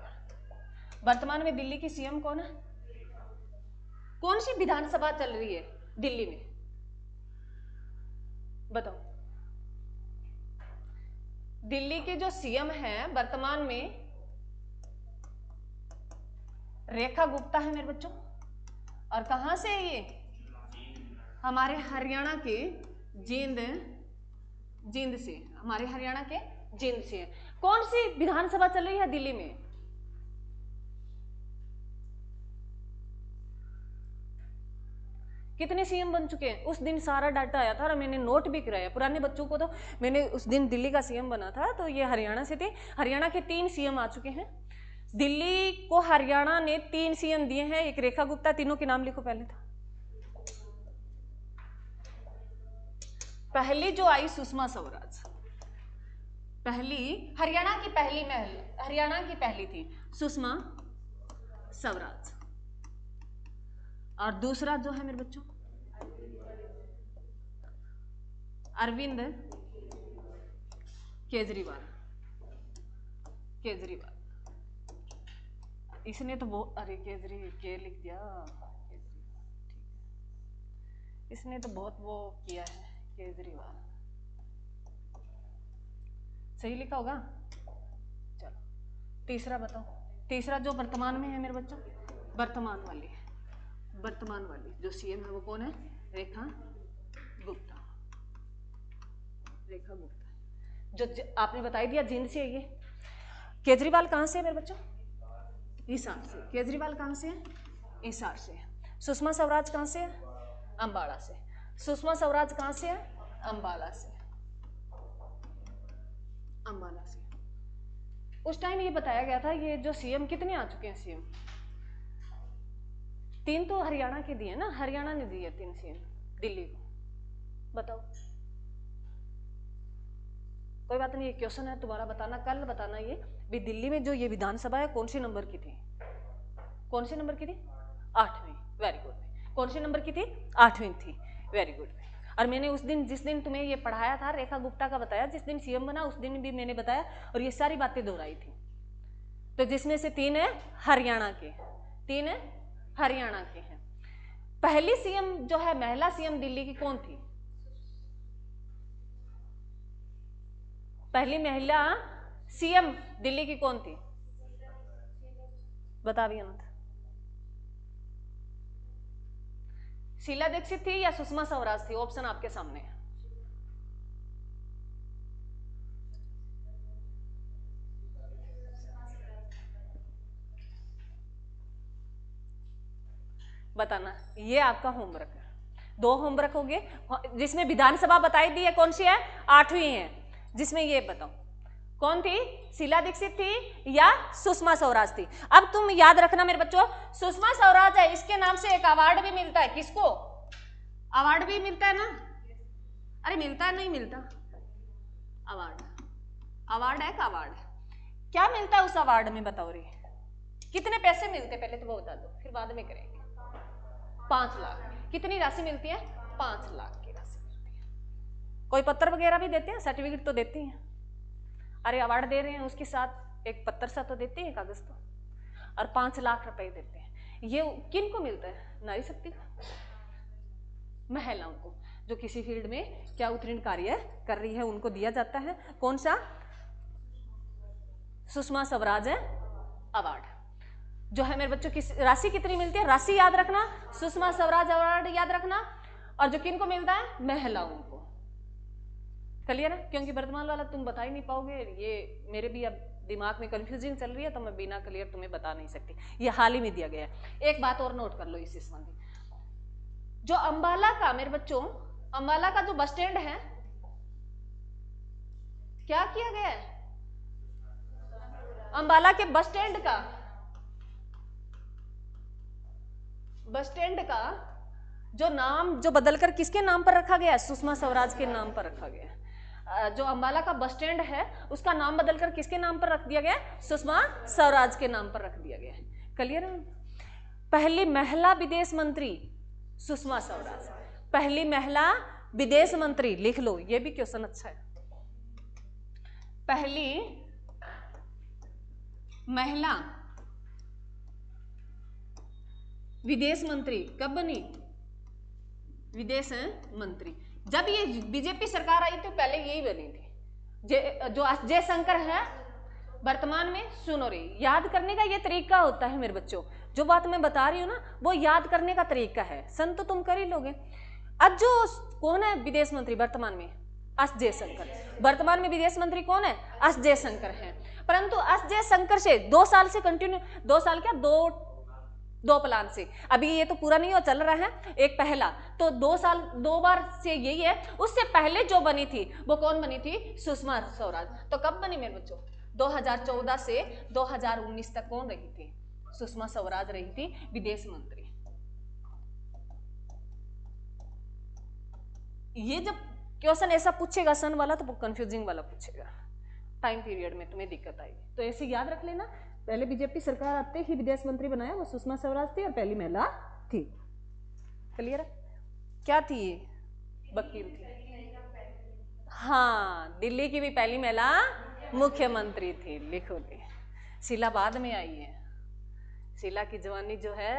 वर्तमान में दिल्ली की सीएम कौन है? कौन सी विधानसभा चल रही है दिल्ली में? बताओ। दिल्ली के जो सीएम हैं वर्तमान में, रेखा गुप्ता है मेरे बच्चों। और कहां से है ये? हमारे हरियाणा के जींद से, हमारे हरियाणा के जींद से। कौन सी विधानसभा चल रही है दिल्ली में? कितने सीएम बन चुके हैं? उस दिन सारा डाटा आया था और मैंने नोट भी कराया पुराने बच्चों को। तो मैंने उस दिन दिल्ली का सीएम बना था, तो ये हरियाणा से थे। हरियाणा के 3 सीएम आ चुके हैं। दिल्ली को हरियाणा ने 3 सीएम दिए हैं, एक रेखा गुप्ता। तीनों के नाम लिखो पहले। था पहली जो आई सुषमा स्वराज, पहली हरियाणा की पहली थी सुषमा स्वराज। और दूसरा जो है मेरे बच्चों अरविंद केजरीवाल। इसने तो बहुत, अरे के लिख दिया, इसने तो बहुत वो किया है। केजरीवाल सही लिखा होगा। चलो तीसरा बताओ। तीसरा जो वर्तमान में है मेरे बच्चों, वर्तमान वाली जो सीएम है वो कौन है? रेखा गुप्ता। जो आपने बताई दिया जींद से है ये। केजरीवाल कहां से है मेरे बच्चों? हिसार से। केजरीवाल कहां से है? हिसार से। सुषमा स्वराज कहां से है? अंबाला से। सुषमा स्वराज कहां से है? अंबाला से। उस टाइम ये बताया गया था, ये जो सीएम कितने आ चुके हैं सीएम? 3 तो हरियाणा के दिए ना, हरियाणा ने दिए 3 सीएम दिल्ली को। बताओ। कोई बात नहीं, ये क्वेश्चन है तुम्हारा बताना, कल बताना। ये भी दिल्ली में जो ये विधानसभा है कौन से नंबर की थी? कौन से नंबर की थी? 8वीं। Very good. कौन से नंबर की थी? 8वीं थी। Very good. और मैंने उस दिन, जिस दिन तुम्हें ये पढ़ाया था, रेखा गुप्ता का बताया, जिस दिन सीएम बना उस दिन भी मैंने बताया और ये सारी बातें दोहराई थी। तो जिसमें से 3 है हरियाणा के, 3 है हरियाणा के हैं। पहली सीएम जो है, महिला सीएम दिल्ली की कौन थी? पहली महिला सीएम दिल्ली की कौन थी? बता भी अनंत। शीला दीक्षित थी या सुषमा स्वराज थी? ऑप्शन आपके सामने है। बताना। ये आपका होमवर्क है। 2 होमवर्क हो गए, जिसमें विधानसभा बताई दी है कौन सी है? 8वीं है। जिसमें ये बताओ कौन थी? शीला दीक्षित थी या सुषमा स्वराज थी? अब तुम याद रखना मेरे बच्चों, सुषमा स्वराज है, इसके नाम से एक अवार्ड भी मिलता है। किसको अवार्ड भी मिलता है ना? अरे मिलता है, नहीं मिलता? अवार्ड है का अवार्ड? क्या मिलता है उस अवार्ड में? बताओ रे। कितने पैसे मिलते हैं पहले तो वो बता दो, फिर बाद में करेंगे। 5 लाख। कितनी राशि मिलती है? 5 लाख की राशि मिलती है। कोई पत्र वगैरह भी देते हैं, सर्टिफिकेट तो देते हैं, अरे अवार्ड दे रहे हैं उसके साथ एक पत्र सा तो देते हैं, कागज तो, और 5 लाख रुपए देते हैं। ये किन को मिलता है? नारी शक्ति को, महिलाओं को जो किसी फील्ड में क्या उत्तीर्ण कार्य कर रही है उनको दिया जाता है। कौन सा? सुषमा स्वराज अवार्ड जो है मेरे बच्चों। किस राशि कितनी मिलती है? राशि याद रखना, सुषमा स्वराज अवार्ड याद रखना, और जो किन को मिलता है? महिलाओं को। क्लियर है? क्योंकि वर्तमान वाला तुम बता ही नहीं पाओगे, ये मेरे भी अब दिमाग में कंफ्यूजिंग चल रही है तो मैं बिना क्लियर तुम्हें बता नहीं सकती। ये हाल ही में दिया गया है। एक बात और नोट कर लो इससे संबंधित, जो अंबाला का मेरे बच्चों, अंबाला का जो बस स्टैंड है, क्या किया गया है? अंबाला के बस स्टैंड का जो नाम जो बदलकर किसके नाम पर रखा गया है? सुषमा स्वराज के नाम पर रखा गया है। जो अंबाला का बस स्टैंड है उसका नाम बदलकर किसके नाम पर रख दिया गया? सुषमा स्वराज के नाम पर रख दिया गया है। क्लियर है? पहली महिला विदेश मंत्री सुषमा स्वराज, पहली महिला विदेश मंत्री, लिख लो, ये भी क्वेश्चन अच्छा है। पहली महिला विदेश मंत्री कब बनी? विदेश मंत्री जब ये बीजेपी सरकार आई थी पहले यही बनी थी। जो जयशंकर है वर्तमान में, सुनो रे, याद करने का ये तरीका होता है मेरे बच्चों। जो बात मैं बता रही हूँ ना वो याद करने का तरीका है, सन तो तुम कर ही लोगे। अब जो कौन है विदेश मंत्री वर्तमान में? एस जयशंकर। वर्तमान में विदेश मंत्री कौन है? एस जयशंकर है। परंतु एस जयशंकर से 2 साल से कंटिन्यू, 2 साल क्या, दो प्लान से, अभी ये तो पूरा नहीं हो चल रहा है, एक पहला तो 2 साल 2 बार से यही है। उससे पहले जो बनी थी वो कौन बनी थी? सुषमा स्वराज। तो कब बनी मेरे बच्चों? 2014 से 2019 तक कौन रही थी? सुषमा स्वराज रही थी विदेश मंत्री। ये जब क्वेश्चन ऐसा पूछेगा सन वाला तो कंफ्यूजिंग वाला पूछेगा, टाइम पीरियड में तुम्हें दिक्कत आएगी। तो ऐसे याद रख लेना, पहले बीजेपी सरकार आते ही विदेश मंत्री बनाया वो सुषमा स्वराज थी और पहली महिला थी। क्लियर है? क्या थी ये? वकील थी। हाँ, दिल्ली की भी पहली महिला मुख्यमंत्री थी। लिखो दे, शीला बाद में आई है। शीला की जवानी जो है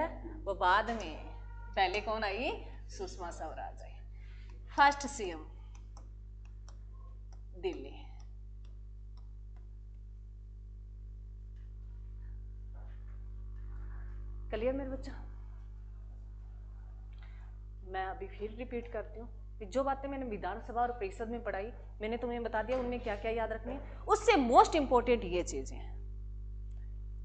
वो बाद में, पहले कौन आई? सुषमा स्वराज आई। First CM Delhi. क्लियर मेरे बच्चों? मैं अभी फिर रिपीट करती हूँ, जो बातें मैंने विधानसभा और परिषद में पढ़ाई मैंने तुम्हें बता दिया उनमें क्या क्या याद रखनी है। उससे मोस्ट इंपोर्टेंट ये चीजें हैं,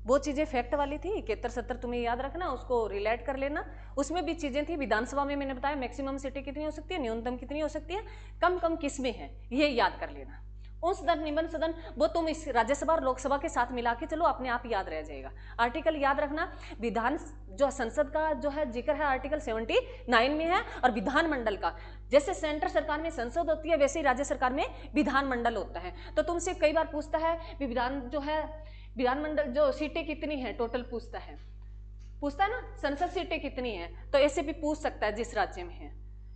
वो चीजें फैक्ट वाली थी 71-70 तुम्हें याद रखना, उसको रिलेट कर लेना। उसमें भी चीजें थी, विधानसभा में मैंने बताया मैक्सिमम सीटें कितनी हो सकती है, न्यूनतम कितनी हो सकती है, कम कम किसमें है, ये याद कर लेना। उन सदन निबंध सदन वो तुम इस राज्यसभा और लोकसभा के साथ मिला के चलो, अपने आप याद रह जाएगा। आर्टिकल याद रखना, विधान जो संसद का जो है जिक्र है आर्टिकल 79 में है, और विधानमंडल का, जैसे सेंटर सरकार में संसद होती है वैसे ही राज्य सरकार में विधानमंडल होता है। तो तुमसे कई बार पूछता है विधान जो है विधानमंडल जो सीटें कितनी है टोटल, पूछता है ना, संसद सीटें कितनी है, तो ऐसे भी पूछ सकता है जिस राज्य में है।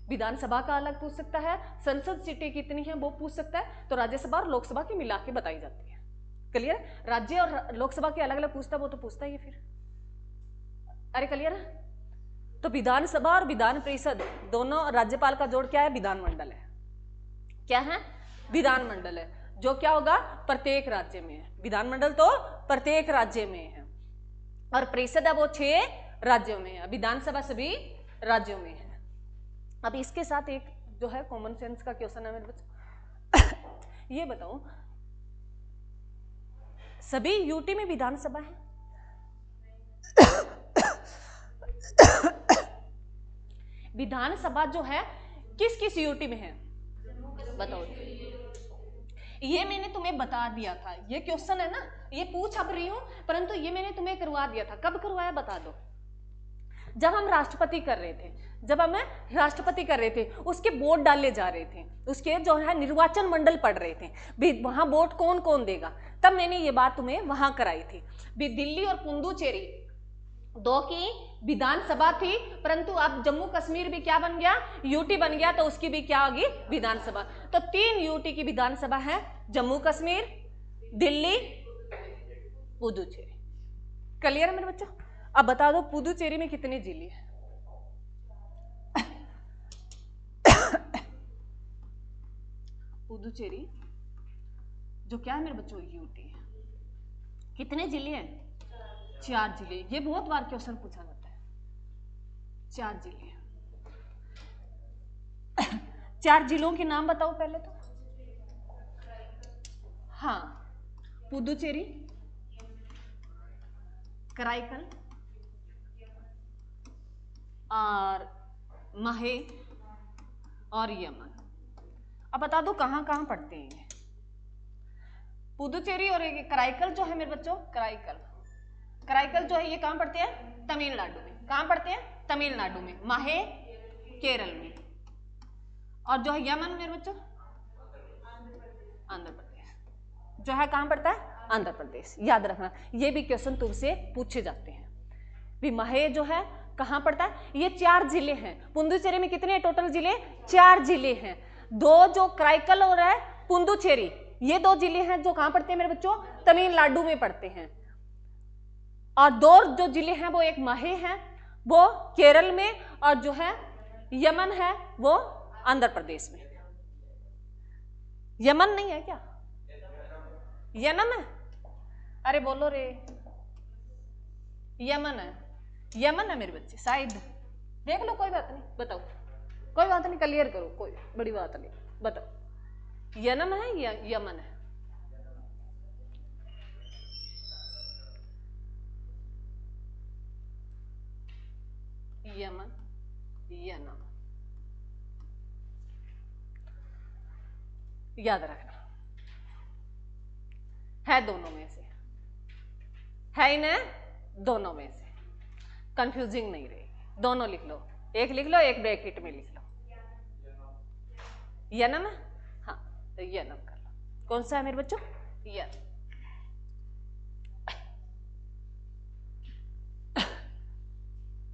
विधानसभा का अलग पूछ सकता है, संसद सीटें कितनी है वो पूछ सकता है, तो राज्यसभा और लोकसभा की मिला के बताई जाती है। क्लियर? राज्य और लोकसभा के अलग अलग पूछता वो तो पूछता ही है फिर। अरे क्लियर है? तो विधानसभा और विधान परिषद दोनों राज्यपाल का जोड़ क्या है? विधानमंडल है। क्या है? विधानमंडल है, जो क्या होगा प्रत्येक राज्य में है। विधानमंडल तो प्रत्येक राज्य में है, और परिषद है वो 6 राज्यों में है, विधानसभा सभी राज्यों में है। अब इसके साथ एक जो है कॉमन सेंस का क्वेश्चन है मेरे बच्चों, ये बताओ सभी यूटी में विधानसभा है? विधानसभा जो है किस किस यूटी में है बताओ। ये मैंने तुम्हें बता दिया था, ये क्वेश्चन है ना, ये पूछ अब रही हूं, परंतु ये मैंने तुम्हें करवा दिया था। कब करवाया बता दो? जब हम राष्ट्रपति कर रहे थे, जब हम राष्ट्रपति कर रहे थे, उसके वोट डाले जा रहे थे, उसके जो है निर्वाचन मंडल पढ़ रहे थे भी, वहां वोट कौन कौन देगा, तब मैंने ये बात तुम्हें वहां कराई थी भी। दिल्ली और पुडुचेरी दो की विधानसभा थी, परंतु अब जम्मू कश्मीर भी क्या बन गया, यूटी बन गया, तो उसकी भी क्या होगी, विधानसभा। तो 3 यूटी की विधानसभा है, जम्मू कश्मीर, दिल्ली, पुडुचेरी। क्लियर है मेरे बच्चों? अब बता दो पुडुचेरी में कितने जिले हैं? पुडुचेरी जो क्या है मेरे बच्चों, यूटी है, कितने जिले हैं? 4 जिले। ये बहुत बार क्वेश्चन पूछा जाता है, 4 जिले। 4 जिलों के नाम बताओ पहले तो। हाँ, पुडुचेरी, कराईकल और माहे और यमन। अब बता दो कहां कहां पढ़ते हैं? पुडुचेरी और कराईकल जो है मेरे बच्चों, कराईकल जो है ये कहां पढ़ते हैं? तमिलनाडु में। कहां पढ़ते हैं? तमिलनाडु में। माहे केरल में। और जो है यमन मेरे बच्चों, आंध्र प्रदेश। जो है कहां पढ़ता है? आंध्र प्रदेश। याद रखना, ये भी क्वेश्चन तुमसे पूछे जाते हैं भी। माहे जो है कहां पड़ता है? ये 4 जिले हैं। पुडुचेरी में कितने टोटल जिले? 4 जिले हैं। 2 जो कराईकल और है पुडुचेरी, ये 2 जिले हैं जो कहां पड़ते हैं मेरे बच्चों? तमिलनाडु में पड़ते हैं। और 2 जो जिले हैं वो एक माहे है, वो केरल में, और जो है यमन है वो आंध्र प्रदेश में। यमन नहीं है क्या? यमन है? अरे बोलो रे, यमन है, यमन है मेरे बच्चे, शायद देख लो, कोई बात नहीं, बताओ, कोई बात नहीं, क्लियर करो, कोई बड़ी बात नहीं, बताओ यमन है या यमन है? यमन, यमन, याद रखना है दोनों में से, है इन्हें दोनों में से, कंफ्यूजिंग नहीं रहेगी। दोनों लिख लो, एक लिख लो, एक ब्रैकेट में लिख लो। यनम है, हाँ तो यनम कर लो। कौन सा है मेरे बच्चों? यन।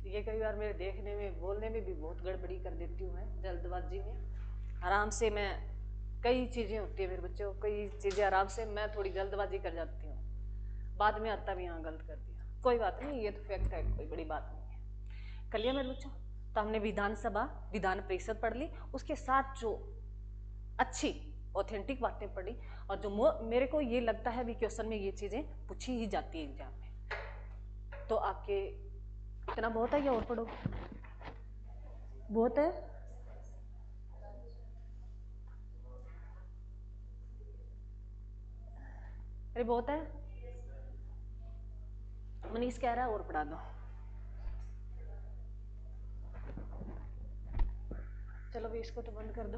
ये कई बार मेरे देखने में, बोलने में भी बहुत गड़बड़ी कर देती हूँ मैं, जल्दबाजी में। आराम से मैं, कई चीजें होती है मेरे बच्चों, कई चीजें आराम से, मैं थोड़ी जल्दबाजी कर जाती हूँ, बाद में आता भी हाँ गलत कर दिया। कोई बात नहीं, ये तो फैक्ट है, कोई बड़ी बात नहीं है। कर लिया मेरे बच्चों? तो हमने विधानसभा, विधान परिषद पढ़ ली, उसके साथ जो अच्छी ऑथेंटिक बातें पढ़ी, और जो मेरे को ये लगता है भी क्वेश्चन में ये चीजें पूछी ही जाती है एग्जाम में। तो आपके इतना बहुत है या और पढ़ो? बहुत है? अरे बहुत है? मनीष कह रहा है और पढ़ा दो। चलो भी इसको तो बंद कर दो।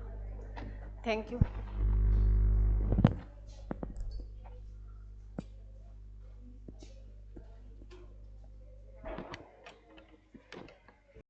Thank you.